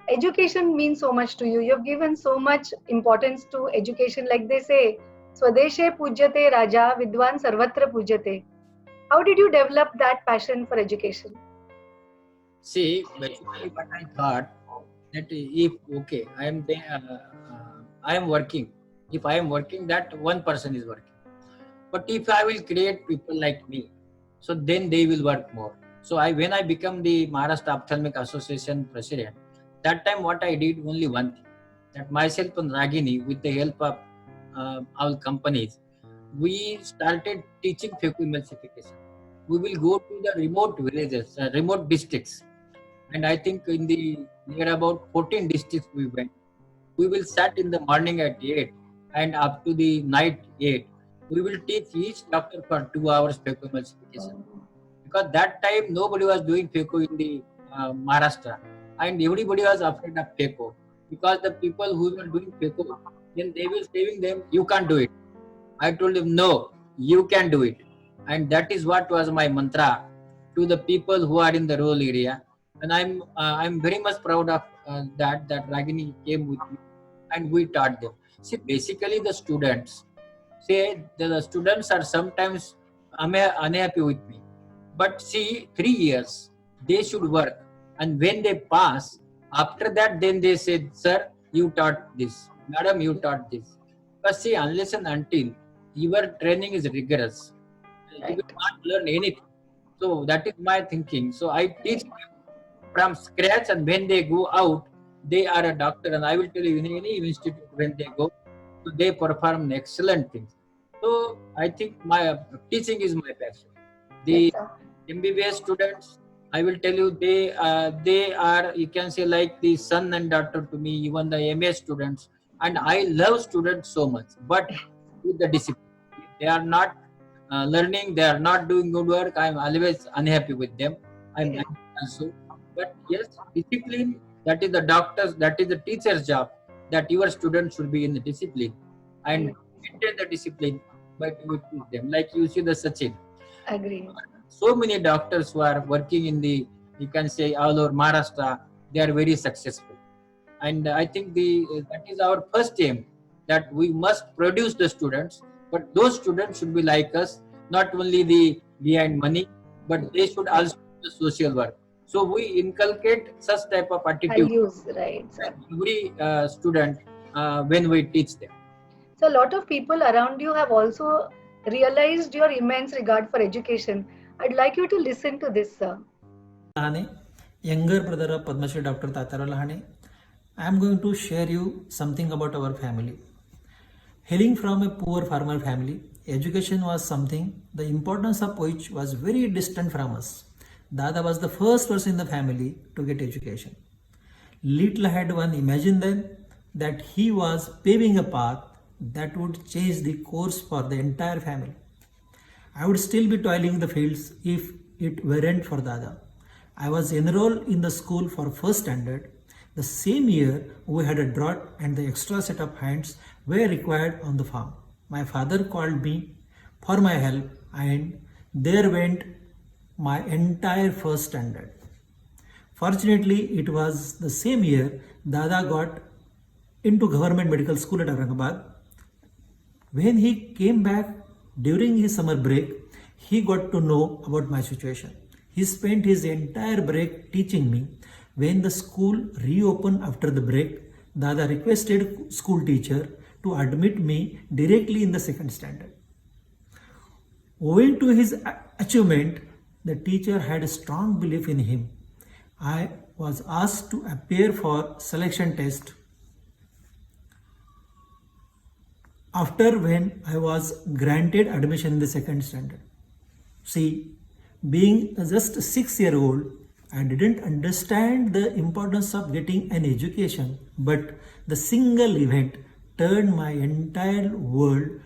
education means so much to you. You've given so much importance to education. Like they say, Swadeshe pujyate Raja, Vidwan Sarvatra pujyate. How did you develop that passion for education? See, basically what I thought, that if, okay, I am working. If I am working, that one person is working. But if I will create people like me, so then they will work more. So when I become the Maharashtra Ophthalmic Association president, that time what I did, only one thing, that myself and Ragini, with the help of our companies, we started teaching phacoemulsification. We will go to the remote villages, remote districts, and I think in the near about 14 districts we went. We will start in the morning at 8 and up to the night 8. We will teach each doctor for 2 hours phacoemulsification. Because that time nobody was doing phaco in the Maharashtra, and everybody was afraid of phaco, because the people who were doing phaco, then they were saving them, you can't do it. I told him, no, you can do it. And that is what was my mantra to the people who are in the rural area. And I'm very much proud of that Ragini came with me and we taught them. See, basically the students are sometimes unhappy with me. But see, 3 years, they should work. And when they pass, after that, then they said, sir, you taught this. Madam, you taught this. But see, unless and until your training is rigorous, you will not learn anything. So that is my thinking. So I teach them from scratch, and when they go out, they are a doctor. And I will tell you, in any institute, when they go, so they perform excellent things. So I think my teaching is my passion. The MBBS students, I will tell you, they are, you can say, like the son and daughter to me, even the MA students. And I love students so much, but with the discipline. If they are not learning, they are not doing good work, I am always unhappy with them. I'm also. But yes, discipline, that is the doctor's, that is the teacher's job, that your students should be in the discipline and maintain the discipline by teach them. Like you see the Sachin. Agree. So many doctors who are working in the, you can say, all over Maharashtra, they are very successful. And I think that is our first aim, that we must produce the students, but those students should be like us, not only the behind money, but they should also do the social work. So we inculcate such type of attitude. Right. Every student when we teach them. So a lot of people around you have also realized your immense regard for education. I'd like you to listen to this, sir. Lahane, younger brother of Padma Shri Dr. Tatya Rao Lahane, I am going to share you something about our family. Hailing from a poor farmer family, education was something the importance of which was very distant from us. Dada was the first person in the family to get education. Little had one imagined then that he was paving a path that would change the course for the entire family. I would still be toiling in the fields if it weren't for Dada. I was enrolled in the school for first standard. The same year, we had a drought and the extra set of hands were required on the farm. My father called me for my help, and there went my entire first standard. Fortunately, it was the same year Dada got into government medical school at Aurangabad. When he came back during his summer break, he got to know about my situation. He spent his entire break teaching me. When the school reopened after the break, Dada requested school teacher to admit me directly in the second standard. Owing to his achievement, the teacher had a strong belief in him. I was asked to appear for selection test. After when I was granted admission in the second standard. See, being just a 6-year-old, I didn't understand the importance of getting an education, but the single event turned my entire world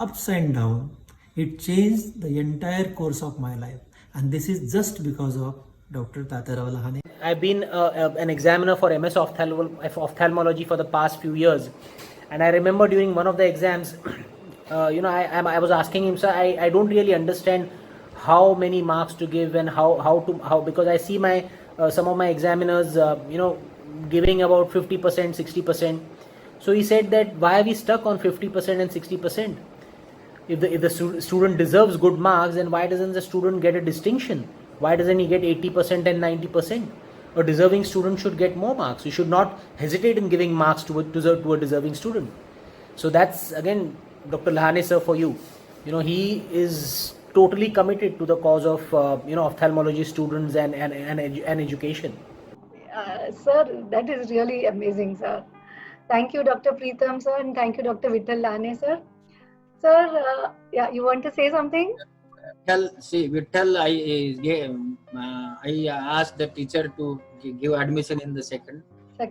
upside down. It changed the entire course of my life, and this is just because of Dr. Tatya Rao Lahane. I've been an examiner for MS ophthalmology for the past few years, and I remember during one of the exams, I was asking him, sir, I don't really understand how many marks to give and how because I see my some of my examiners giving about 50%, 60%. So he said that why are we stuck on 50% and 60%? If the student deserves good marks, then why doesn't the student get a distinction? Why doesn't he get 80% and 90%? A deserving student should get more marks. You should not hesitate in giving marks to a deserving student. So that's again Dr. Lahane sir for you. He is totally committed to the cause of ophthalmology students and education. Sir, that is really amazing, sir. Thank you, Dr. Preetham sir, and thank you, Dr. Vittal Lahane sir. Sir, yeah, you want to say something? Vittal, I asked the teacher to give admission in the second. Sir.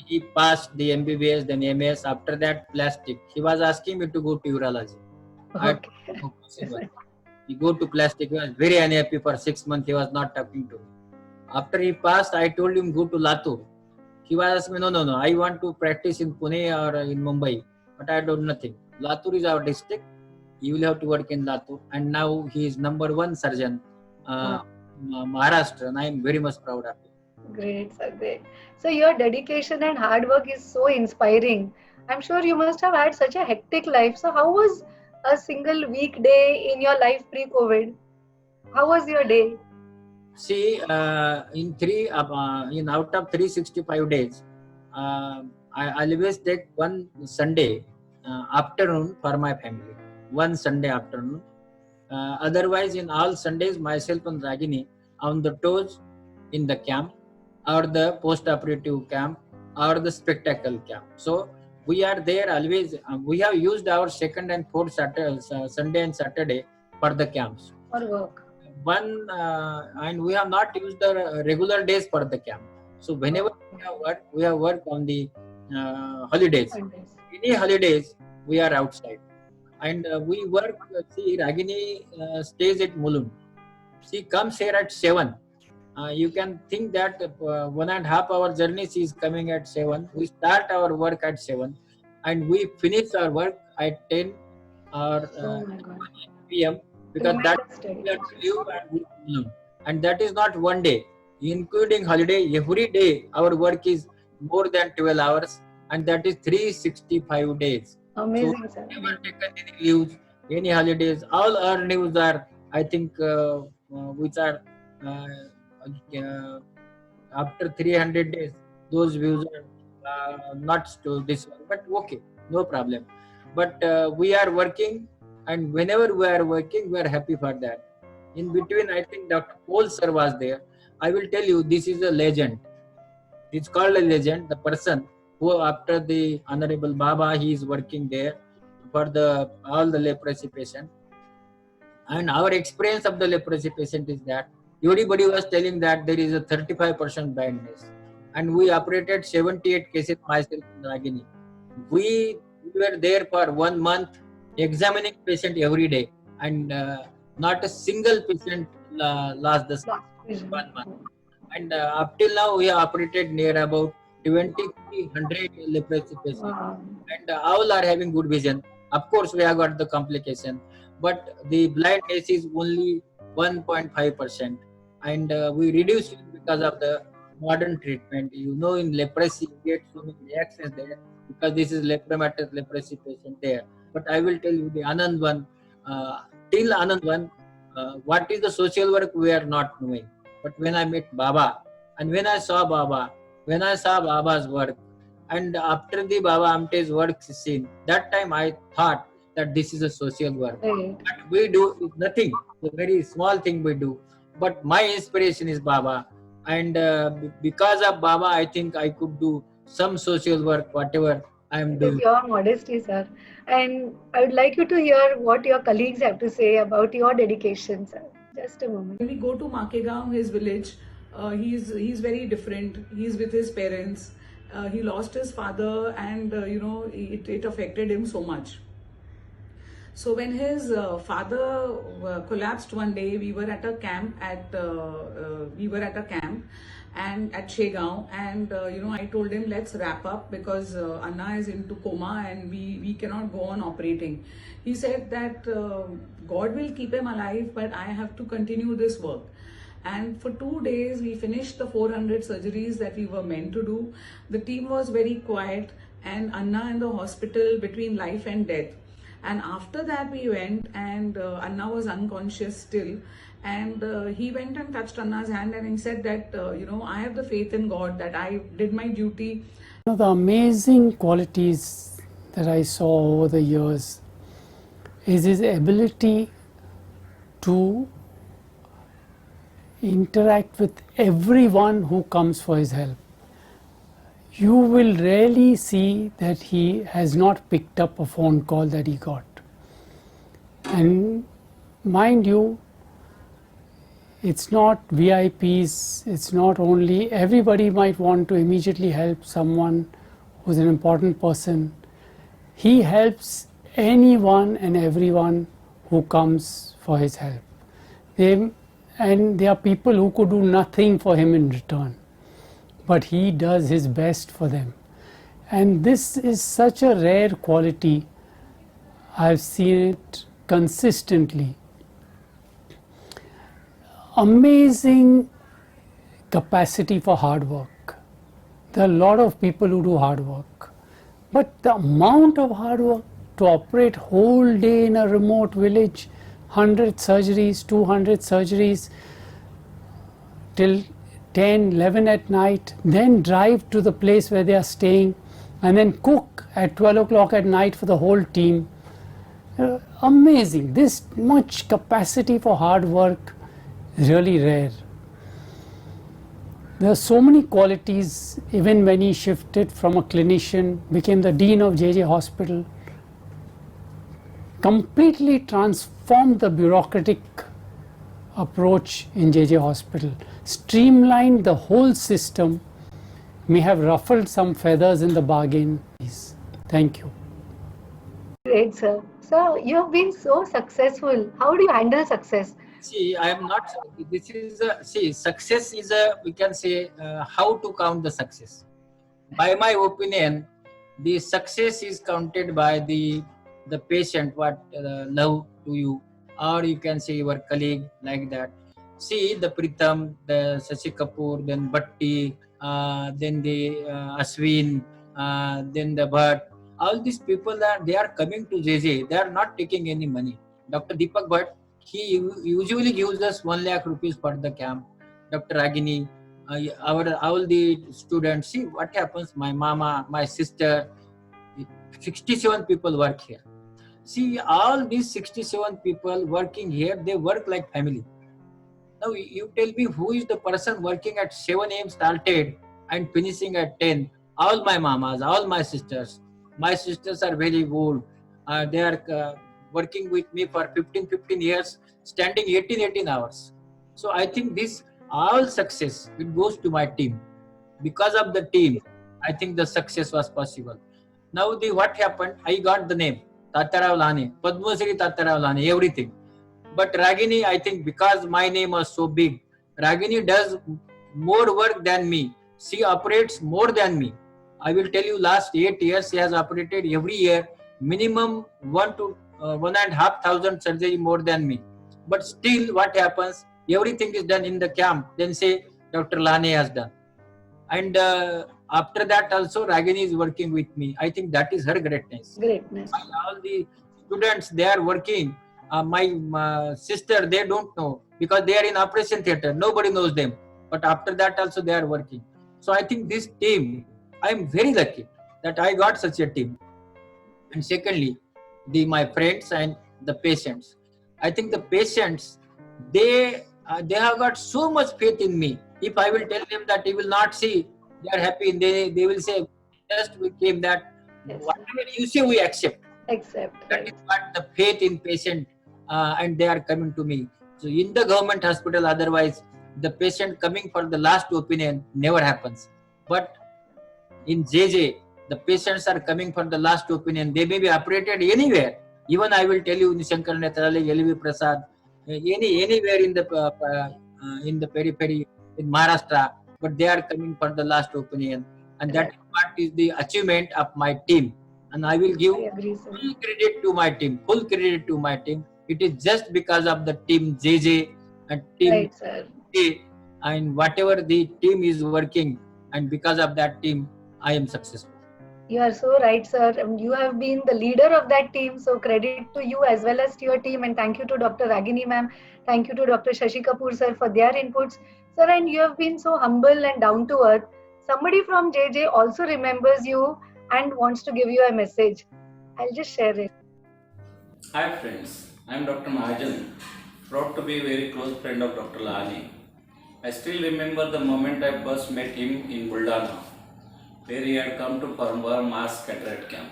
He passed the MBBS, then MS. After that, plastic. He was asking me to go to urology. Okay. He go to plastic. He was very unhappy for 6 months. He was not talking to me. After he passed, I told him go to Latur. He was asking me, no. I want to practice in Pune or in Mumbai, but I don't nothing. Latur is our district. You will have to work in Latur. And now he is #1 surgeon, Maharashtra, and I am very much proud of him. Great, sir, great. So your dedication and hard work is so inspiring. I'm sure you must have had such a hectic life. So how was a single weekday in your life pre-COVID? How was your day? See, in out of 365 days, I always take one Sunday afternoon for my family. One Sunday afternoon. Otherwise, in all Sundays, myself and Ragini on the toes in the camp, or the post-operative camp, or the spectacle camp. So we are there always. We have used our second and fourth Sunday and Saturday for the camps. For work. And we have not used the regular days for the camp. So whenever we have work on the holidays. Any holidays, we are outside. And we work, see, Ragini stays at Mulund. She comes here at 7. You can think that 1.5 hour journey she is coming at 7. We start our work at 7 and we finish our work at 10 or 10 p.m. because that's we have to leave and that is not one day, including holiday. Every day our work is more than 12 hours and that is 365 days. Amazing, so sir. Never taken any leaves, any holidays. All our leaves are, I think, which are after 300 days. Those views are not to this one, but okay, no problem. But we are working, and whenever we are working, we are happy for that. In between, I think Dr. Paul sir was there. I will tell you, this is a legend. It's called a legend. The person who, after the Honorable Baba, he is working there for all the leprosy patients. And our experience of the leprosy patient is that everybody was telling that there is a 35% blindness. And we operated 78 cases, myself and Ragini. We were there for 1 month examining patient every day, and not a single patient lost the 1 month. And up till now, we have operated near about 2,300 leprosy patients. Wow. And all are having good vision. Of course, we have got the complication, but the blindness is only 1.5%. And we reduce it because of the modern treatment. You know, in leprosy, you get so many reactions there because this is lepromatous leprosy patient there. But I will tell you the Anand one, till Anand one, what is the social work we are not knowing. But when I met Baba, and when I saw Baba's work, and after the Baba Amte's work seen, that time I thought that this is a social work. Right. What we do is nothing, a very small thing we do. But my inspiration is Baba, and because of Baba, I think I could do some social work, whatever I am doing. With your modesty, sir. And I would like you to hear what your colleagues have to say about your dedication, sir. Just a moment. When we go to Makegaon, his village, he's very different. He's with his parents. He lost his father, and it affected him so much. So when his father collapsed one day, we were at a camp at Shegaon, and I told him, let's wrap up because Anna is into coma and we cannot go on operating. He said that God will keep him alive, but I have to continue this work. And for 2 days, we finished the 400 surgeries that we were meant to do. The team was very quiet, and Anna in the hospital between life and death. And after that, we went, and Anna was unconscious still. And he went and touched Anna's hand, and he said that, I have the faith in God that I did my duty. One of the amazing qualities that I saw over the years is his ability to interact with everyone who comes for his help. you will rarely see that he has not picked up a phone call that he got. And mind you, it's not VIPs, it's not only, everybody might want to immediately help someone who's an important person. He helps anyone and everyone who comes for his help. And there are people who could do nothing for him in return, but he does his best for them. And this is such a rare quality. I've seen it consistently. Amazing capacity for hard work. There are a lot of people who do hard work, but the amount of hard work to operate whole day in a remote village, 100 surgeries, 200 surgeries, till 10, 11 at night, then drive to the place where they are staying, and then cook at 12 o'clock at night for the whole team. Amazing. This much capacity for hard work is really rare. There are so many qualities. Even when he shifted from a clinician, became the dean of JJ Hospital, completely transformed the bureaucratic approach in JJ Hospital, streamlined the whole system, may have ruffled some feathers in the bargain. Thank you. Great, sir. Sir, you have been so successful. How do you handle success? See, I am not. This is success is we can say how to count the success. By my opinion, the success is counted by the patient, what love to you, or you can say your colleague, like that. See, the Pritam, the Shashi Kapoor, then Bhatti, then the Ashwin, then the Bhatt. All these people they are coming to JJ. They are not taking any money. Dr. Deepak Bhatt, he usually gives us 1 lakh rupees for the camp. Dr. Ragini, all the students. See what happens. My mama, my sister, 67 people work here. See, all these 67 people working here, they work like family. Now you tell me who is the person working at 7 a.m. started and finishing at 10. All my mamas, all my sisters. My sisters are very old. They are working with me for 15 years, standing 18 hours. So I think this all success, it goes to my team. Because of the team, I think the success was possible. Now what happened, I got the name, Tatya Rao Lahane, Padma Shri Tatya Rao Lahane, everything. But Ragini, I think because my name was so big, Ragini does more work than me. She operates more than me. I will tell you, last 8 years, she has operated every year minimum 1 to 1,500 surgery more than me. But still, what happens? Everything is done in the camp. Then say Dr. Lahane has done. And after that also, Ragini is working with me. I think that is her greatness. Greatness. All the students, they are working. My sister, they don't know because they are in operation theatre. Nobody knows them. But after that also, they are working. So I think this team, I am very lucky that I got such a team. And secondly, my friends and the patients. I think the patients, they have got so much faith in me. If I will tell them that you will not see, they are happy. They will say, just we came that, yes, whatever you say, we accept. That is what the faith in patient, and they are coming to me. So in the government hospital, otherwise, the patient coming for the last opinion never happens. But in JJ, the patients are coming for the last opinion. They may be operated anywhere. Even I will tell you, in Shankar Nethralaya, LV Prasad, anywhere in the periphery, in Maharashtra, but they are coming for the last opinion. And that is the achievement of my team. And I will give full credit to my team. Full credit to my team. It is just because of the team JJ and team JJ, and whatever the team is working, and because of that team, I am successful. You are so right, sir. You have been the leader of that team. So credit to you as well as to your team. And thank you to Dr. Ragini ma'am. Thank you to Dr. Shashi Kapoor sir for their inputs. Sir, and you have been so humble and down to earth. Somebody from JJ also remembers you and wants to give you a message. I'll just share it. Hi friends, I am Dr. Mahajan, proud to be a very close friend of Dr. Lahane. I still remember the moment I first met him in Buldana. where he had come to perform mass cataract camp.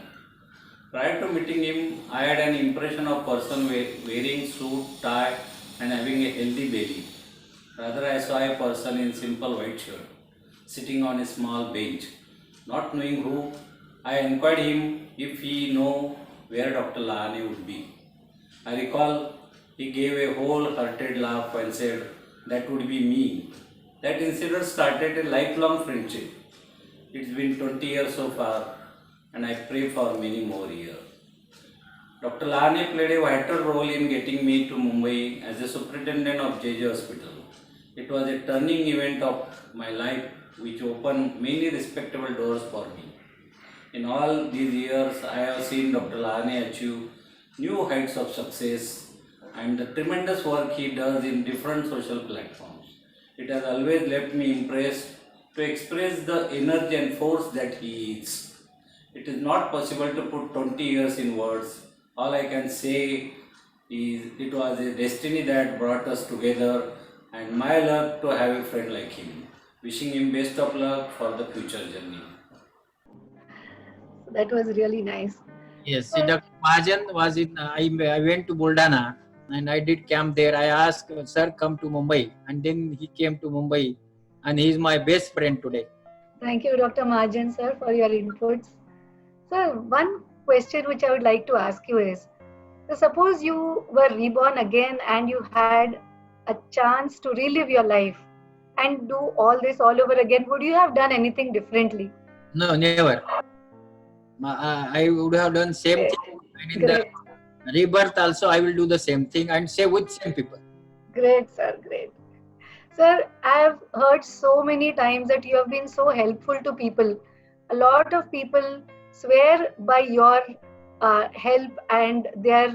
Prior to meeting him, I had an impression of person wearing suit, tie and having a healthy belly. Rather, I saw a person in simple white shirt, sitting on a small bench. Not knowing who, I inquired him if he know where Dr. Lahane would be. I recall he gave a whole-hearted laugh and said, "That would be me." That incident started a lifelong friendship. It's been 20 years so far, and I pray for many more years. Dr. Lahane played a vital role in getting me to Mumbai as a superintendent of JJ Hospital. It was a turning event of my life which opened many respectable doors for me. In all these years, I have seen Dr. Lahane achieve new heights of success and the tremendous work he does in different social platforms. It has always left me impressed to express the energy and force that he is. It is not possible to put 20 years in words. All I can say is it was a destiny that brought us together and my luck to have a friend like him. Wishing him best of luck for the future journey. That was really nice. Yes, see, Dr. Mahajan was in, I went to Buldana and I did camp there. I asked, sir, come to Mumbai. And then he came to Mumbai and he is my best friend today. Thank you, Dr. Mahajan, sir, for your inputs. Sir, one question which I would like to ask you is, so suppose you were reborn again and you had a chance to relive your life and do all this all over again, would you have done anything differently? No, never. I would have done same thing. And in the rebirth also, I will do the same thing and say with same people. Great, sir, great. Sir, I have heard so many times that you have been so helpful to people. A lot of people swear by your help and their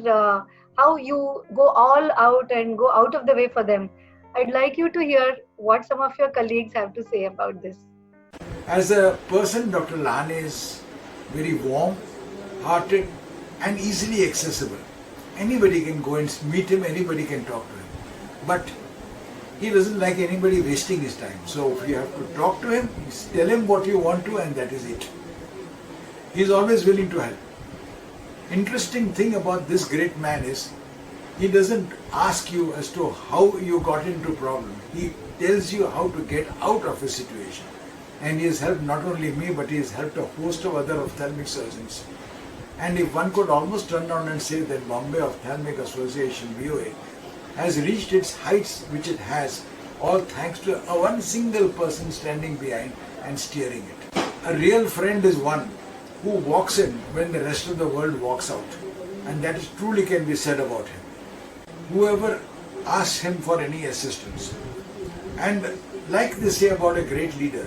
how you go all out and go out of the way for them. I'd like you to hear what some of your colleagues have to say about this. As a person, Dr. Lahane is very warm, hearted and easily accessible. Anybody can go and meet him, anybody can talk to him. But he doesn't like anybody wasting his time. So if you have to talk to him, tell him what you want to and that is it. He is always willing to help. Interesting thing about this great man is, he doesn't ask you as to how you got into problem. He tells you how to get out of a situation. And he has helped not only me, but he has helped a host of other ophthalmic surgeons. And if one could almost turn around and say that Bombay Ophthalmic Association, BOA, has reached its heights which it has, all thanks to one single person standing behind and steering it. A real friend is one who walks in when the rest of the world walks out. And that is truly can be said about him. Whoever asks him for any assistance. And like they say about a great leader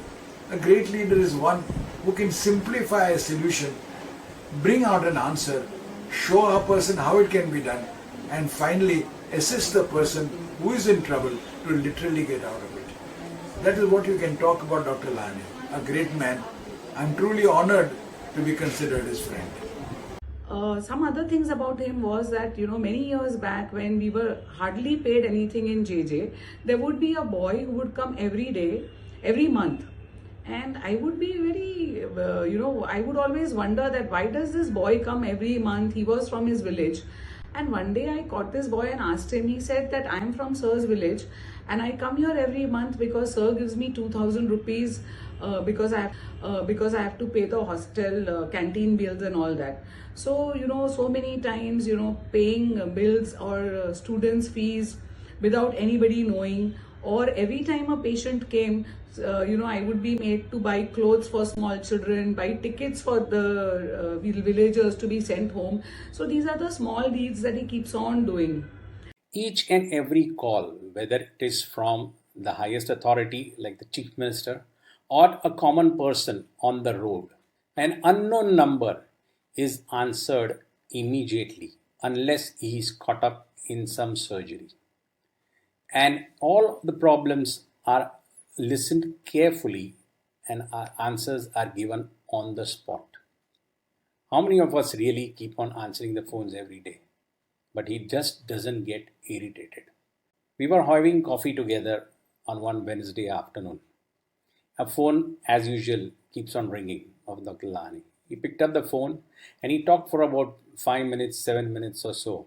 is one who can simplify a solution, bring out an answer, show a person how it can be done, and finally assist the person who is in trouble to literally get out of it. That is what you can talk about Dr. Lahane, a great man. I'm truly honored to be considered his friend. Some other things about him was that, many years back when we were hardly paid anything in JJ, there would be a boy who would come every day, every month. And I would be very, I would always wonder that why does this boy come every month? He was from his village. And one day I caught this boy and asked him, he said that I'm from Sir's village and I come here every month because Sir gives me 2,000 rupees because I have to pay the hostel canteen bills and all that. So, so many times, paying bills or students' fees without anybody knowing, or every time a patient came, I would be made to buy clothes for small children, buy tickets for the villagers to be sent home. So these are the small deeds that he keeps on doing. Each and every call, whether it is from the highest authority like the Chief Minister or a common person on the road, an unknown number is answered immediately unless he is caught up in some surgery. And all the problems are listened carefully and our answers are given on the spot. How many of us really keep on answering the phones every day? But he just doesn't get irritated. We were having coffee together on one Wednesday afternoon. A phone, as usual, keeps on ringing of Dr. Lahane. He picked up the phone and he talked for about 5 minutes, 7 minutes or so.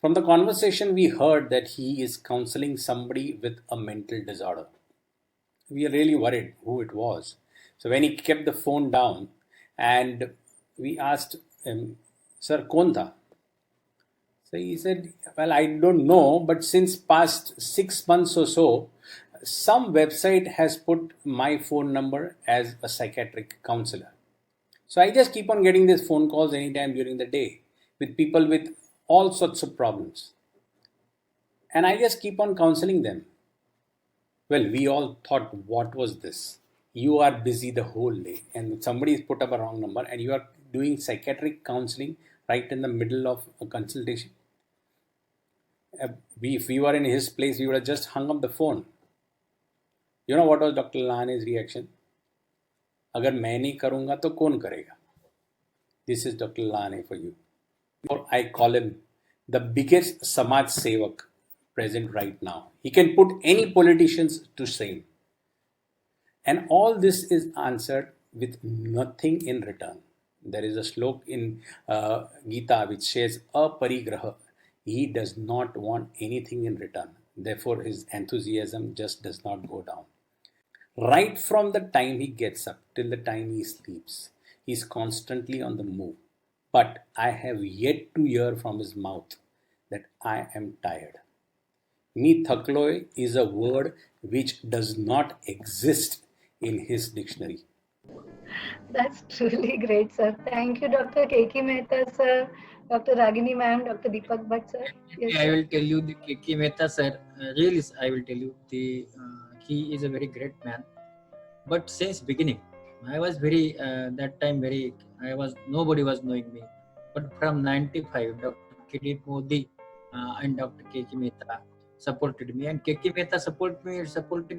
From the conversation, we heard that he is counseling somebody with a mental disorder. We are really worried who it was. So when he kept the phone down and we asked him, Sir, kaun tha? So he said, well, I don't know, but since past 6 months or so, some website has put my phone number as a psychiatric counselor. So I just keep on getting these phone calls anytime during the day with people with all sorts of problems. And I just keep on counseling them. Well, we all thought, what was this? You are busy the whole day and somebody has put up a wrong number and you are doing psychiatric counseling right in the middle of a consultation. If we were in his place, we would have just hung up the phone. You know what was Dr. Lahane's reaction? अगर मैं नहीं करूँगा तो कौन करेगा? This is Dr. Lahane for you. Or I call him the biggest Samaj Sevak present right now. He can put any politicians to shame. And all this is answered with nothing in return. There is a slok in Gita which says, aparigraha. He does not want anything in return. Therefore, his enthusiasm just does not go down. Right from the time he gets up till the time he sleeps, he is constantly on the move. But I have yet to hear from his mouth that I am tired. Me thakloe is a word which does not exist in his dictionary. That's truly great, sir. Thank you, Dr. K.K. Mehta, sir, Dr. Ragini ma'am, Dr. Deepak Bhatt, sir. Yes, I will tell you the K.K. Mehta, sir. Really, I will tell you he is a very great man. But since beginning, I was very nobody was knowing me. But from 95, Dr. K.D. Modi and Dr. K.K. Mehta supported me, and K.K. Mehta supported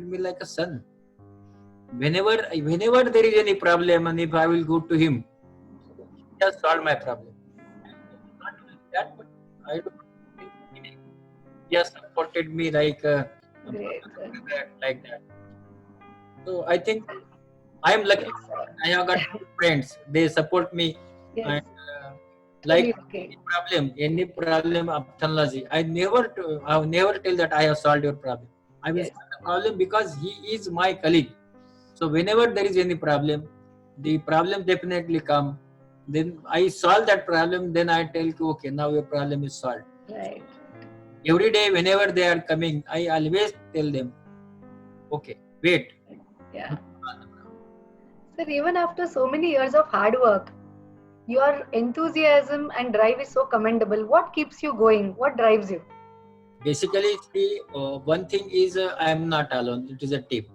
me like a son. Whenever there is any problem, and if I will go to him, he just solve my problem. Not only that, but I don't think he has supported me like that. So I think I am lucky. I have got good friends. They support me. Yes. And any problem, Abthanlaji, I never tell that I have solved your problem. I will solve the problem because he is my colleague. So whenever there is any problem, the problem definitely come. Then I solve that problem. Then I tell you, okay, now your problem is solved. Right. Every day, whenever they are coming, I always tell them, okay, wait. Yeah. Sir, even after so many years of hard work, your enthusiasm and drive is so commendable. What keeps you going? What drives you? Basically, one thing is I am not alone. It is a team.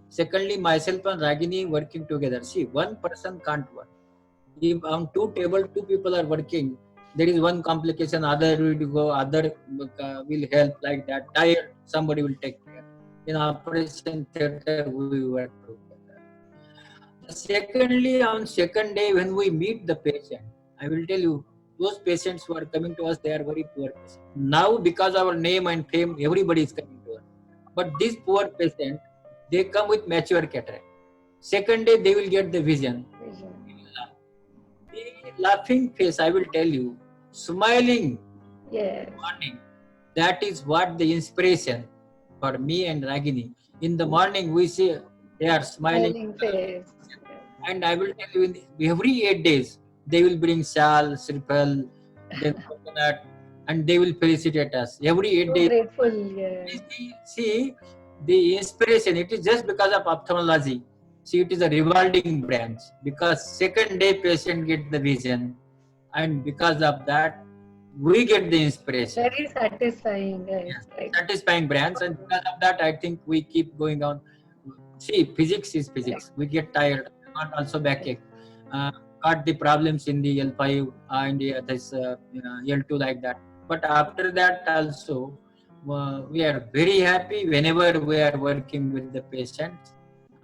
Secondly, myself and Ragini working together. See, one person can't work. If on two people are working, there is one complication, other will go, other will help like that. Tired, somebody will take care. In operation theatre, we work together. Secondly, on second day when we meet the patient, I will tell you, those patients who are coming to us, they are very poor patients. Now, because our name and fame, everybody is coming to us. But these poor patients, they come with mature cataract. Second day, they will get the vision. The laughing face, I will tell you, smiling morning, that is what the inspiration for me and Ragini. In the morning, we see they are smiling. And I will tell you, in every 8 days, they will bring shal, sirpal, then coconut, and they will felicitate us. Every 8 days. Grateful, yeah. See, the inspiration, it is just because of ophthalmology. See, it is a rewarding branch. Because second day patient get the vision. And because of that, we get the inspiration. Very satisfying. Yes, right. Satisfying branch. And because of that, I think we keep going on. See, physics is physics. We get tired. Got also backache. Got the problems in the L5 and this L2 like that. But after that also, we are very happy whenever we are working with the patients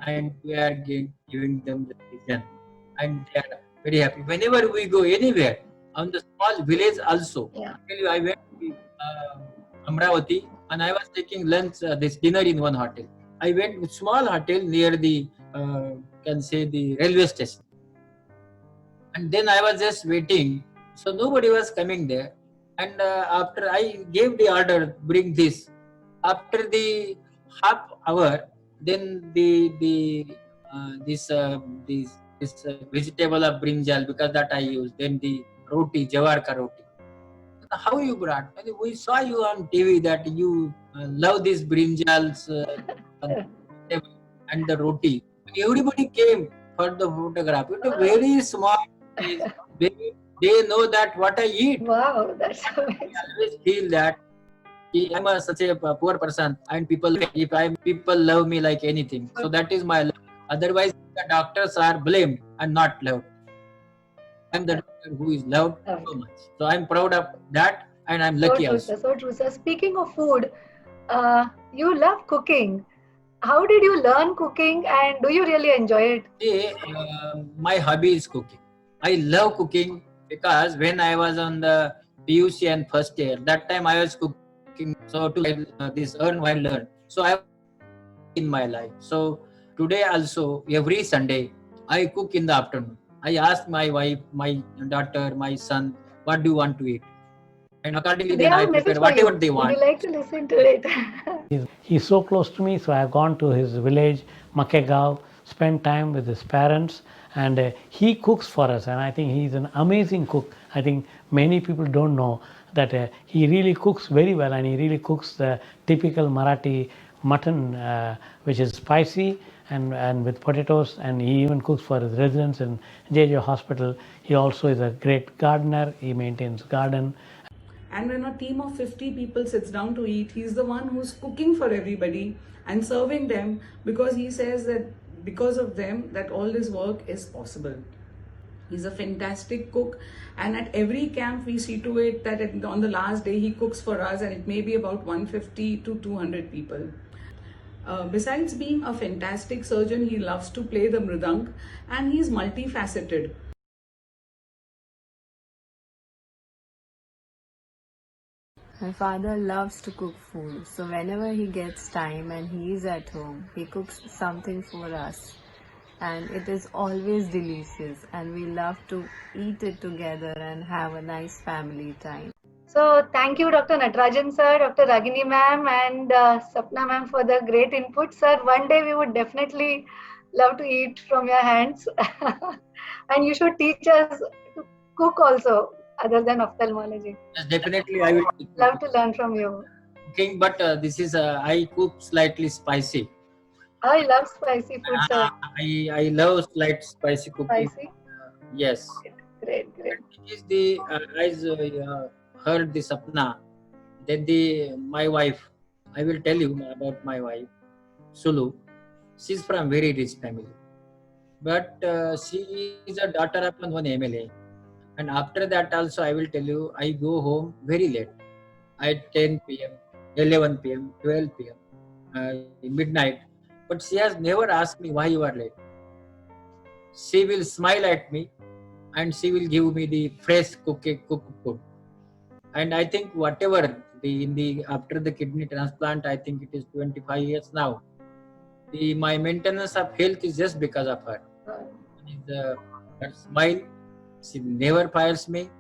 and we are giving them the vision. And they are very happy. Whenever we go anywhere, on the small village also. I tell you, I went to Amravati and I was taking lunch, this dinner in one hotel. I went to small hotel near the can say the railway station. And then I was just waiting. So nobody was coming there. And after I gave the order, bring this. After the half hour, then this vegetable of brinjal, because that I use. Then the roti, jawar ka roti. How you brought? We saw you on TV that you love these brinjals and the roti. Everybody came for the photograph. It was very small. They know that what I eat. Wow, that's amazing. I always feel that I'm such a poor person, and people love me like anything. So that is my love. Otherwise, the doctors are blamed and not loved. I'm the doctor who is loved so much. So I'm proud of that, and I'm lucky also. So true, sir. Speaking of food, you love cooking. How did you learn cooking, and do you really enjoy it? My hobby is cooking. I love cooking because when I was on the PUC and first year, that time I was cooking. So to this earn while learn. So I in my life. So today also every Sunday I cook in the afternoon. I ask my wife, my daughter, my son, what do you want to eat? And accordingly then I prepare whatever they want. Would you like to listen to it? He's so close to me, so I have gone to his village, Makegao, spent time with his parents, and he cooks for us, and I think he's an amazing cook. I think many people don't know that he really cooks very well, and he really cooks the typical Marathi mutton, which is spicy and with potatoes, and he even cooks for his residents in JJ Hospital. He also is a great gardener. He maintains garden. And when a team of 50 people sits down to eat, he's the one who's cooking for everybody and serving them, because he says that because of them that all this work is possible. He's a fantastic cook, and at every camp we see to it that on the last day he cooks for us, and it may be about 150 to 200 people. Besides being a fantastic surgeon, he loves to play the mridang, and he's multifaceted. My father loves to cook food, so whenever he gets time and he is at home, he cooks something for us. And it is always delicious, and we love to eat it together and have a nice family time. So thank you, Dr. Natarajan sir, Dr. Ragini ma'am, and Sapna ma'am for the great input. Sir, one day we would definitely love to eat from your hands. And you should teach us to cook also, other than ophthalmology. Yes, definitely I will love to learn from you. cooking, but this is I cook slightly spicy. I love spicy food, sir. I love slight spicy cooking. Spicy? Yes. Great. It is the as heard the Sapna. Then my wife. I will tell you about my wife, Sulu. She's from very rich family, but she is a daughter of one MLA. And after that also, I will tell you, I go home very late, at 10 p.m., 11 p.m., 12 p.m., midnight. But she has never asked me why you are late. She will smile at me, and she will give me the fresh cooked food. And I think whatever after the kidney transplant, I think it is 25 years now. My maintenance of health is just because of her. Her smile, she never fires me,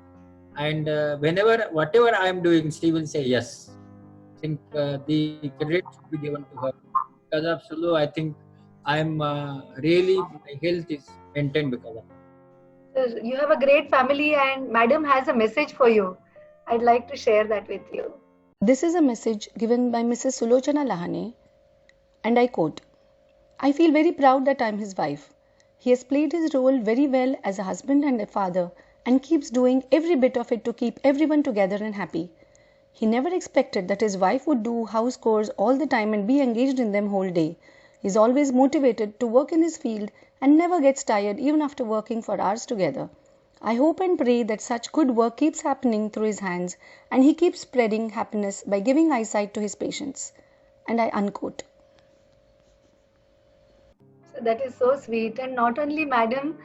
and whatever I am doing, she will say yes. I think the credit should be given to her. Because of Sulu, I think I am really, my health is maintained because of her. So you have a great family, and Madam has a message for you. I'd like to share that with you. This is a message given by Mrs. Sulochana Lahane, and I quote, "I feel very proud that I am his wife. He has played his role very well as a husband and a father, and keeps doing every bit of it to keep everyone together and happy. He never expected that his wife would do house chores all the time and be engaged in them whole day. He is always motivated to work in his field and never gets tired even after working for hours together. I hope and pray that such good work keeps happening through his hands, and he keeps spreading happiness by giving eyesight to his patients." And I unquote. So that is so sweet. And not only Madam,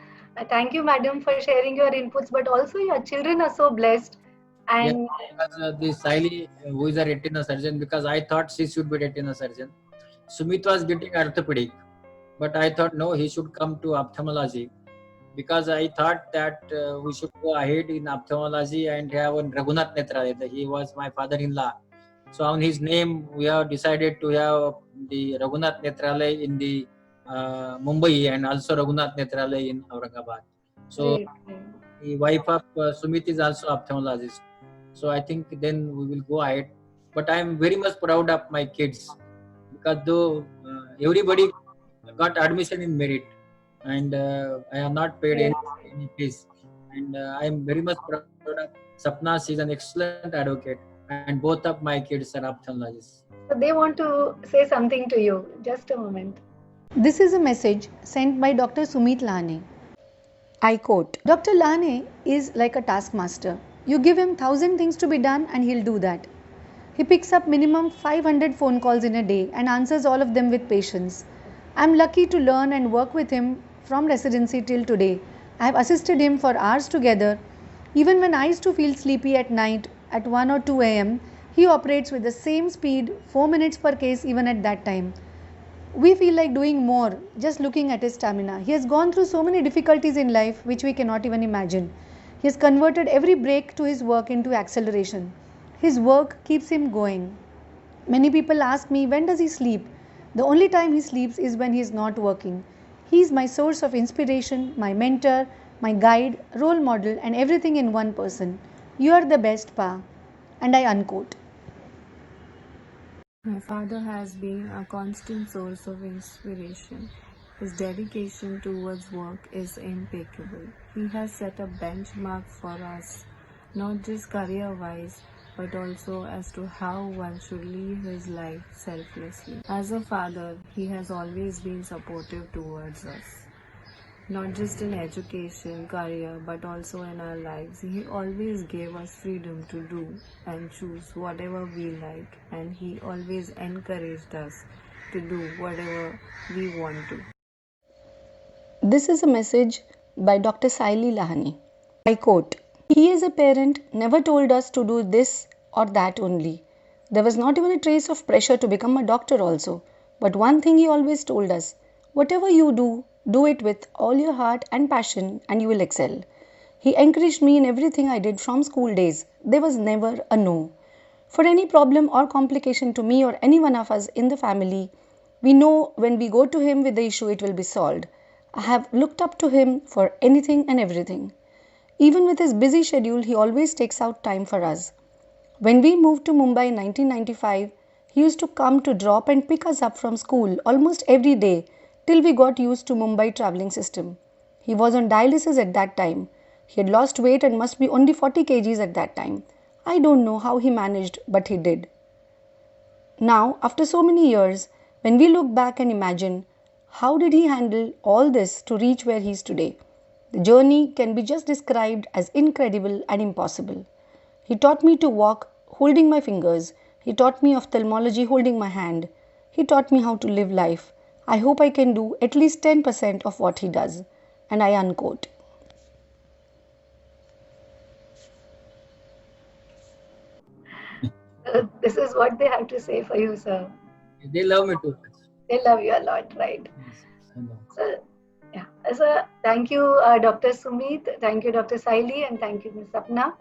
thank you, Madam, for sharing your inputs, but also your children are so blessed. And because the Saili, who is a retina surgeon, because I thought she should be retina surgeon. Sumit was getting orthopedic, but I thought no, he should come to ophthalmology, because I thought that we should go ahead in ophthalmology and have one Raghunath Netralaya. He was my father-in-law. So on his name, we have decided to have the Raghunath Netralaya in the Mumbai, and also Raghunath Netralaya in Aurangabad. So the wife of Sumit is also ophthalmologist. So I think then we will go ahead. But I am very much proud of my kids, because though everybody got admission in merit, and I have not paid any fees, and I am very much proud of Sapna. She is an excellent advocate, and both of my kids are ophthalmologists. So they want to say something to you. Just a moment. This is a message sent by Dr. Sumit Lahane. I quote, Dr. Lahane is like a taskmaster. You give him 1,000 things to be done and he'll do that. He picks up minimum 500 phone calls in a day and answers all of them with patience. I'm lucky to learn and work with him from residency till today. I have assisted him for hours together. Even when I used to feel sleepy at night at 1 or 2 am, he operates with the same speed, 4 minutes per case even at that time. We feel like doing more just looking at his stamina. He has gone through so many difficulties in life which we cannot even imagine. He has converted every break to his work into acceleration. His work keeps him going. Many people ask me, when does he sleep? The only time he sleeps is when he is not working. He is my source of inspiration, my mentor, my guide, role model, and everything in one person. You are the best, Pa. And I unquote. My father has been a constant source of inspiration. His dedication towards work is impeccable. He has set a benchmark for us, not just career-wise, but also as to how one should live his life selflessly. As a father, he has always been supportive towards us. Not just in education, career, but also in our lives. He always gave us freedom to do and choose whatever we like, and he always encouraged us to do whatever we want to. This is a message by Dr. Saili Lahane. I quote, He as a parent never told us to do this or that only. There was not even a trace of pressure to become a doctor also. But one thing he always told us, whatever you do it with all your heart and passion and you will excel. He encouraged me in everything I did from school days. There was never a no. For any problem or complication to me or any one of us in the family, we know when we go to him with the issue, it will be solved. I have looked up to him for anything and everything. Even with his busy schedule, he always takes out time for us. When we moved to Mumbai in 1995, he used to come to drop and pick us up from school almost every day till we got used to Mumbai travelling system. He was on dialysis at that time. He had lost weight and must be only 40 kgs at that time. I don't know how he managed, but he did. Now, after so many years, when we look back and imagine, how did he handle all this to reach where he is today? The journey can be just described as incredible and impossible. He taught me to walk holding my fingers. He taught me ophthalmology holding my hand. He taught me how to live life. I hope I can do at least 10% of what he does. And I unquote. This is what they have to say for you, sir. They love me too. They love you a lot, right? So, yeah. So, thank you, Dr. Sumit. Thank you, Dr. Saili, and thank you, Ms. Sapna.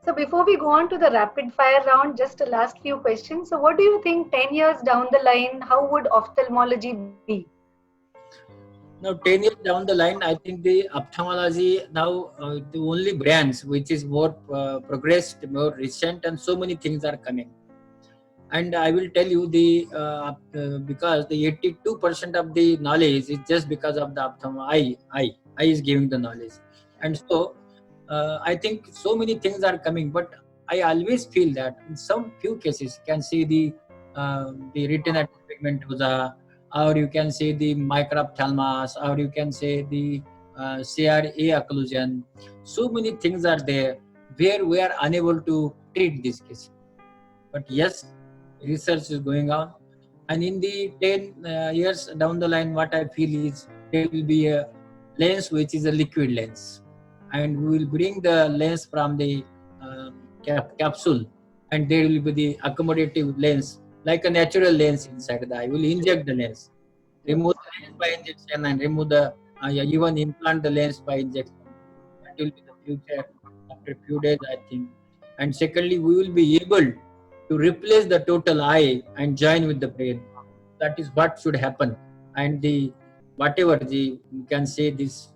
So, before we go on to the rapid fire round, just a last few questions. So, what do you think 10 years down the line, how would ophthalmology be? Now, 10 years down the line, I think the ophthalmology now, the only brands which is more progressed, more recent, and so many things are coming. And I will tell you because the 82% of the knowledge is just because of the ophthalmology. Eye is giving the knowledge. And so, I think so many things are coming, but I always feel that in some few cases, you can see the retina pigmentosa, or you can say the microphthalmas, or you can say the CRA occlusion. So many things are there where we are unable to treat this case. But yes, research is going on, and in the 10 years down the line, what I feel is there will be a lens which is a liquid lens, and we will bring the lens from the capsule, and there will be the accommodative lens like a natural lens inside the eye. We will inject the lens. remove the lens by injection and remove the even implant the lens by injection. That will be the future after a few days, I think. And secondly, we will be able to replace the total eye and join with the brain. That is what should happen. And the whatever the you can say this,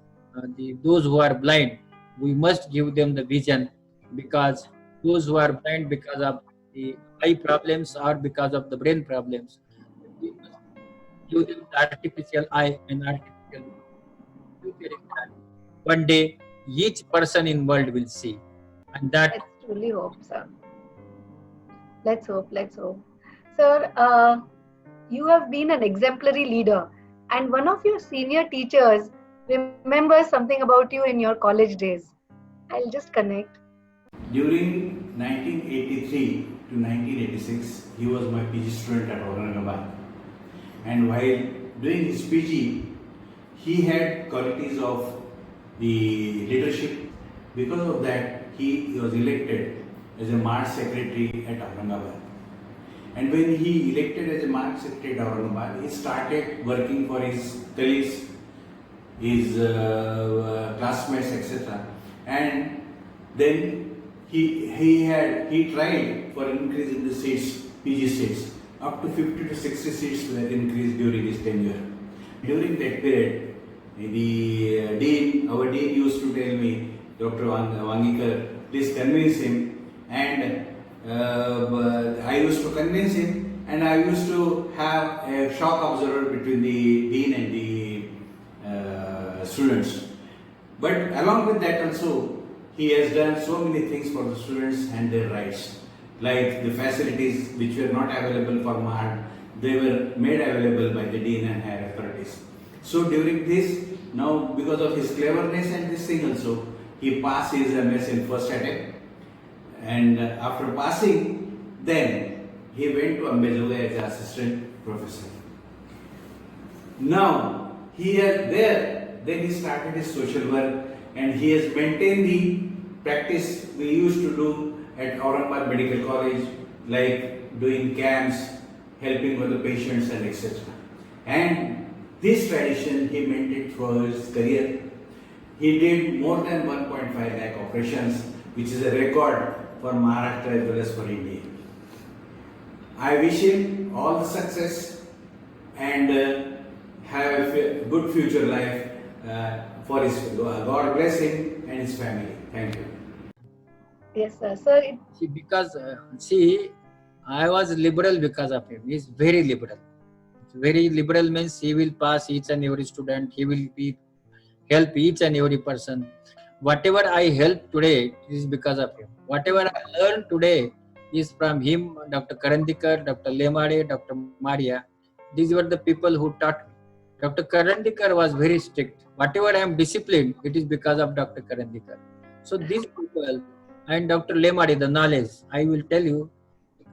those who are blind, we must give them the vision, because those who are blind because of the eye problems or because of the brain problems, we must give them the artificial eye and artificial future is that one day each person in world will see, and that Let's truly hope, sir. Let's hope. Let's hope. Sir, you have been an exemplary leader, and one of your senior teachers remembers something about you in your college days. I'll just connect. During 1983 to 1986, he was my PG student at Aurangabad. And while doing his PG, he had qualities of the leadership. Because of that, he was elected as a March secretary at Aurangabad. And when he elected as a March secretary at Aurangabad, he started working for his colleagues, his classmates, etc. And then he tried for increase in the seats, PG seats. Up to 50 to 60 seats were increased during his tenure. During that period, the dean, our dean used to tell me, Dr. Wangikar, please convince him. And I used to convince him, and I used to have a shock absorber between the dean and the students. But along with that also, he has done so many things for the students and their rights. Like the facilities which were not available for MAD, they were made available by the dean and higher authorities. So during this, now because of his cleverness and this thing also, he passed his MS in first attempt. And after passing, then he went to Ambedkar as an assistant professor. Now, then he started his social work, and he has maintained the practice we used to do at Aurangabad Medical College, like doing camps, helping with the patients and etc. And this tradition he maintained for his career. He did more than 1.5 lakh operations, which is a record for Maharashtra as well as for India. I wish him all the success and have a good future life for his God bless him and his family. Thank you. Yes, sir. Sir, because I was liberal because of him. He's very liberal. Very liberal means he will pass each and every student. He will help each and every person. Whatever I help today is because of him. Whatever I learned today is from him, Dr. Karandikar, Dr. Lemade, Dr. Maria. These were the people who taught me. Dr. Karandikar was very strict. Whatever I am disciplined, it is because of Dr. Karandikar. So these people and Dr. Lemade, the knowledge, I will tell you,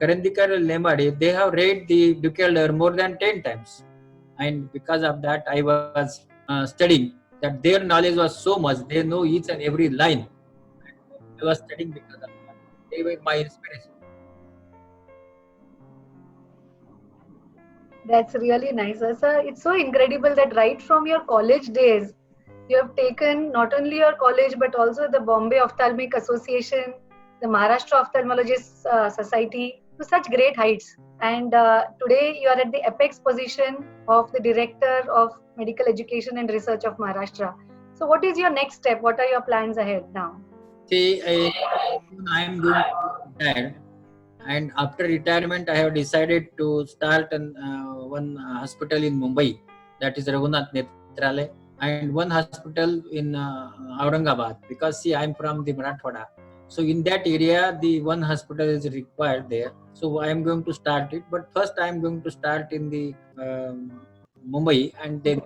Karandikar and Lemade, they have read the Duquesne more than 10 times. And because of that, I was studying. That their knowledge was so much, they know each and every line. I was studying because of that. They were my inspiration. that's really nice, sir. It's so incredible that right from your college days, you have taken not only your college but also the Bombay Ophthalmic Association, the Maharashtra Ophthalmologists Society to such great heights. And today you are at the apex position of the Director of Medical Education and Research of Maharashtra. So what is your next step? What are your plans ahead now? See, I am going to retire, and after retirement, I have decided to start one hospital in Mumbai, that is Raghunath Netralaya, and one hospital in Aurangabad, because I am from the Marathwada. So in that area, the one hospital is required there. So I am going to start it, but first I am going to start in the Mumbai and then.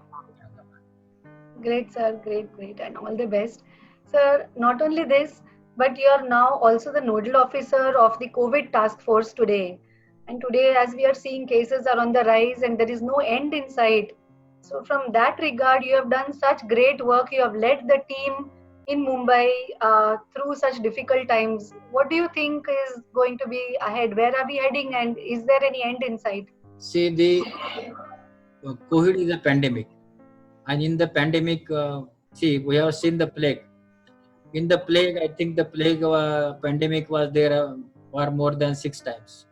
Great, sir. Great. And all the best. Sir, not only this, but you are now also the nodal officer of the COVID task force today. And today, as we are seeing, cases are on the rise and there is no end in sight. So from that regard, you have done such great work. You have led the team in Mumbai through such difficult times. What do you think is going to be ahead? Where are we heading, and is there any end in sight? See, COVID is a pandemic, and in the pandemic, see, we have seen the plague. In the plague, I think the plague pandemic was there for more than 6 times.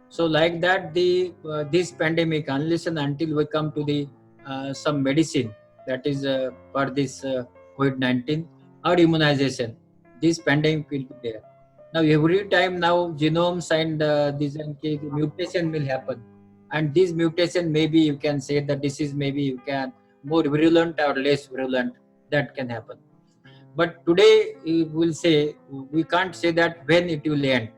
So like that, this pandemic, unless and until we come to the some medicine that is for this COVID-19 or immunization, this pandemic will be there. Now every time now genomes and this mutation will happen, and this mutation maybe you can say the disease maybe you can more virulent or less virulent, that can happen. But today we will say we can't say that when it will end.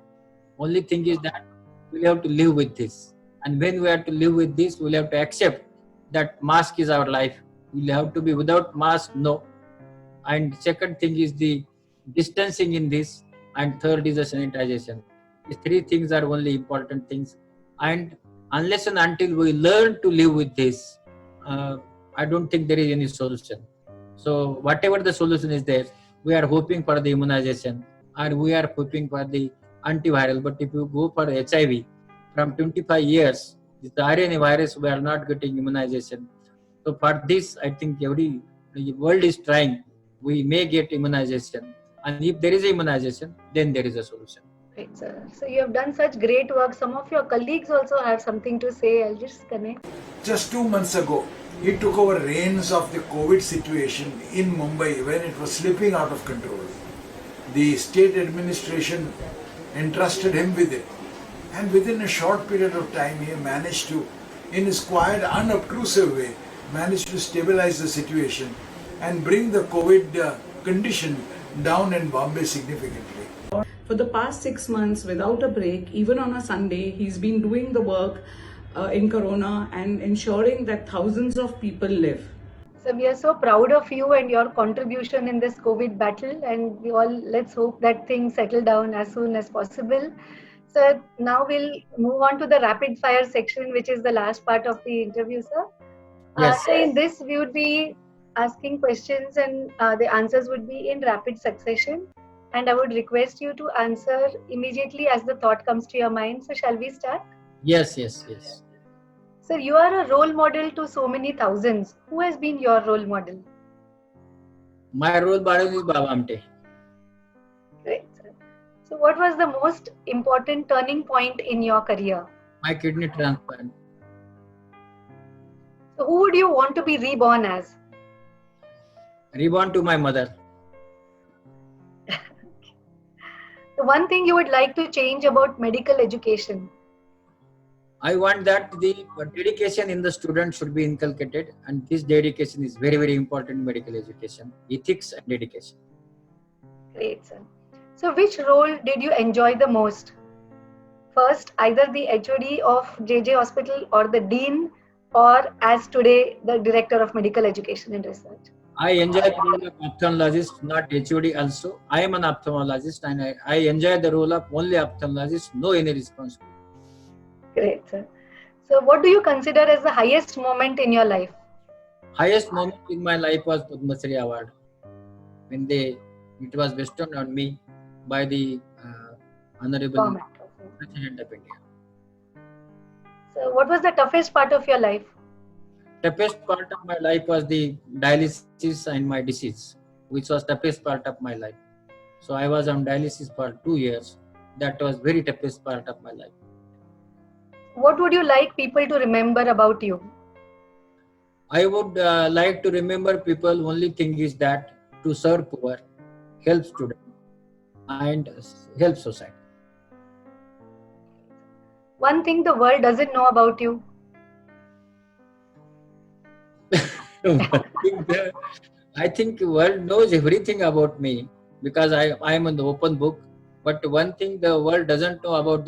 Only thing is that we have to live with this, and when we have to live with this, we will have to accept that mask is our life. We will have to be without mask, no. And second thing is the distancing in this, and third is the sanitization. These 3 things are only important things, and unless and until we learn to live with this, I don't think there is any solution. So whatever the solution is there, we are hoping for the immunization, or we are hoping for the antiviral. But if you go for HIV, from 25 years, the RNA virus, we are not getting immunization. So for this, I think the world is trying. We may get immunization, and if there is immunization, then there is a solution. Great, sir. So you have done such great work. Some of your colleagues also have something to say. I'll just connect. Just 2 months ago, he took over reins of the COVID situation in Mumbai when it was slipping out of control. The state administration entrusted him with it, and within a short period of time he managed to, in his quiet, unobtrusive way, managed to stabilize the situation and bring the COVID condition down in Bombay significantly. For the past 6 months, without a break, even on a Sunday, he's been doing the work in Corona and ensuring that thousands of people live. So we are so proud of you and your contribution in this COVID battle, and let's hope that things settle down as soon as possible. So now we'll move on to the rapid fire section, which is the last part of the interview, sir. Yes. So in this, we would be asking questions, and the answers would be in rapid succession. And I would request you to answer immediately as the thought comes to your mind. So shall we start? Yes. Sir, you are a role model to so many thousands. Who has been your role model? My role model is Baba Amte. Great, sir. So what was the most important turning point in your career? My kidney transplant. So who would you want to be reborn as? Reborn to my mother. The one thing you would like to change about medical education? I want that the dedication in the student should be inculcated, and this dedication is very, very important in medical education, ethics and dedication. Great, sir. So which role did you enjoy the most? First, either the HOD of JJ Hospital or the Dean, or as today, the Director of Medical Education and Research? I enjoy the role of ophthalmologist, not HOD also. I am an ophthalmologist, and I enjoy the role of only ophthalmologist, no any responsibility. Great, sir. So what do you consider as the highest moment in your life? Highest moment in my life was Padma Shri Award, when it was bestowed on me by the Honorable President of India. So what was the toughest part of your life? Toughest part of my life was the dialysis and my disease, which was toughest part of my life. So I was on dialysis for 2 years. That was very toughest part of my life. What would you like people to remember about you? I would like to remember people, only thing is that to serve poor, help students, and help society. One thing the world doesn't know about you? I think the world knows everything about me because I am an open book. But one thing the world doesn't know about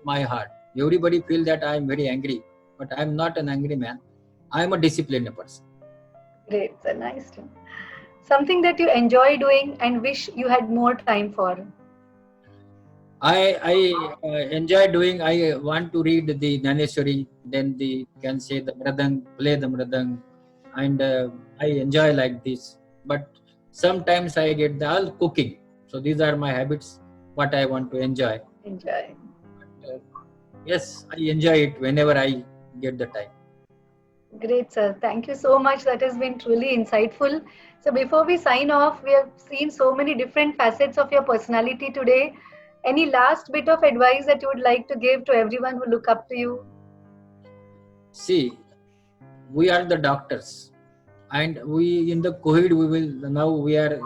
my heart. Everybody feel that I am very angry, but I am not an angry man. I am a disciplined person. Great, sir. Nice. Something that you enjoy doing and wish you had more time for? I enjoy doing. I want to read the Jnaneshwari, then can say the mridang, play the mridang, and I enjoy like this. But sometimes I get all cooking. So these are my habits. What I want to enjoy. Enjoy. Yes, I enjoy it whenever I get the time. Great, sir. Thank you so much. That has been truly insightful. So, before we sign off, we have seen so many different facets of your personality today. Any last bit of advice that you would like to give to everyone who look up to you? See, we are the doctors, and we in the COVID we are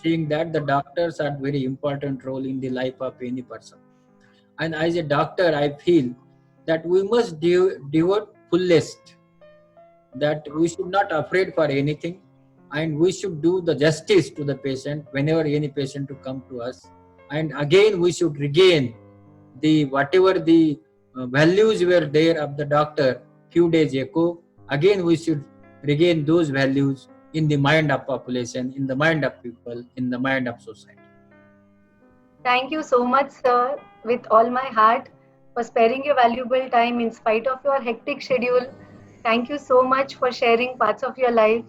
seeing that the doctors are very important role in the life of any person. And as a doctor, I feel that we must devote fullest, that we should not afraid for anything, and we should do the justice to the patient whenever any patient to come to us. And again we should regain the whatever the values were there of the doctor few days ago. Again we should regain those values in the mind of population, in the mind of people, in the mind of society. Thank you so much, sir, with all my heart, for sparing your valuable time in spite of your hectic schedule. Thank you so much for sharing parts of your life.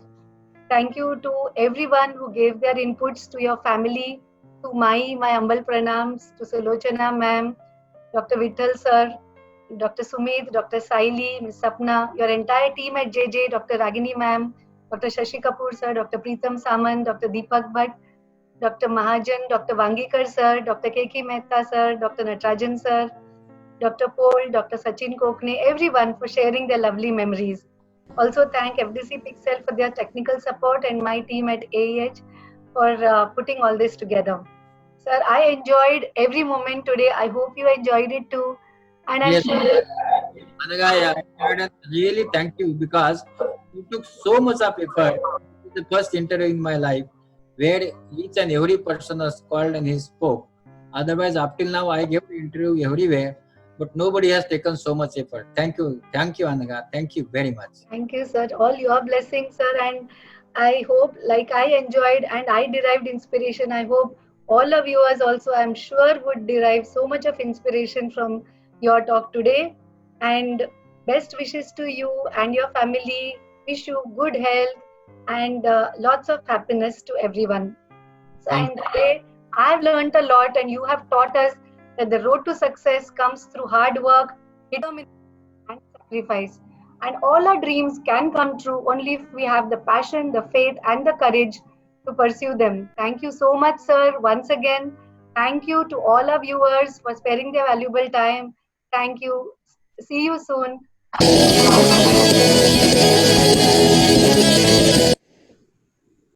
Thank you to everyone who gave their inputs, to your family, to my humble pranams, to Sulochana ma'am, Dr. Vittal sir, Dr. Sumit, Dr. Saili, Ms. Sapna, your entire team at JJ, Dr. Ragini ma'am, Dr. Shashi Kapoor sir, Dr. Preetham Samant, Dr. Deepak Bhatt, Dr. Mahajan, Dr. Vangikar sir, Dr. K.K. Mehta sir, Dr. Natarajan sir, Dr. Paul, Dr. Sachin Kokne, everyone for sharing their lovely memories. Also thank FDC Pixel for their technical support and my team at AEH for putting all this together. Sir, I enjoyed every moment today. I hope you enjoyed it too. And I'm Yes, sure. Anaga, I really thank you, because you took so much of effort. This is the first interview in my life where each and every person was called and he spoke. Otherwise, up till now, I gave interview everywhere, but nobody has taken so much effort. Thank you, Anaga. Thank you very much. Thank you, sir. All your blessings, sir. And I hope, like I enjoyed and I derived inspiration, I hope all of viewers also, I'm sure, would derive so much of inspiration from your talk today. And best wishes to you and your family. Wish you good health and lots of happiness to everyone. Thank And today, I've learned a lot, and you have taught us that the road to success comes through hard work, determination, and sacrifice. And all our dreams can come true only if we have the passion, the faith, and the courage to pursue them. Thank you so much, sir, once again. Thank you to all our viewers for sparing their valuable time. Thank you. See you soon.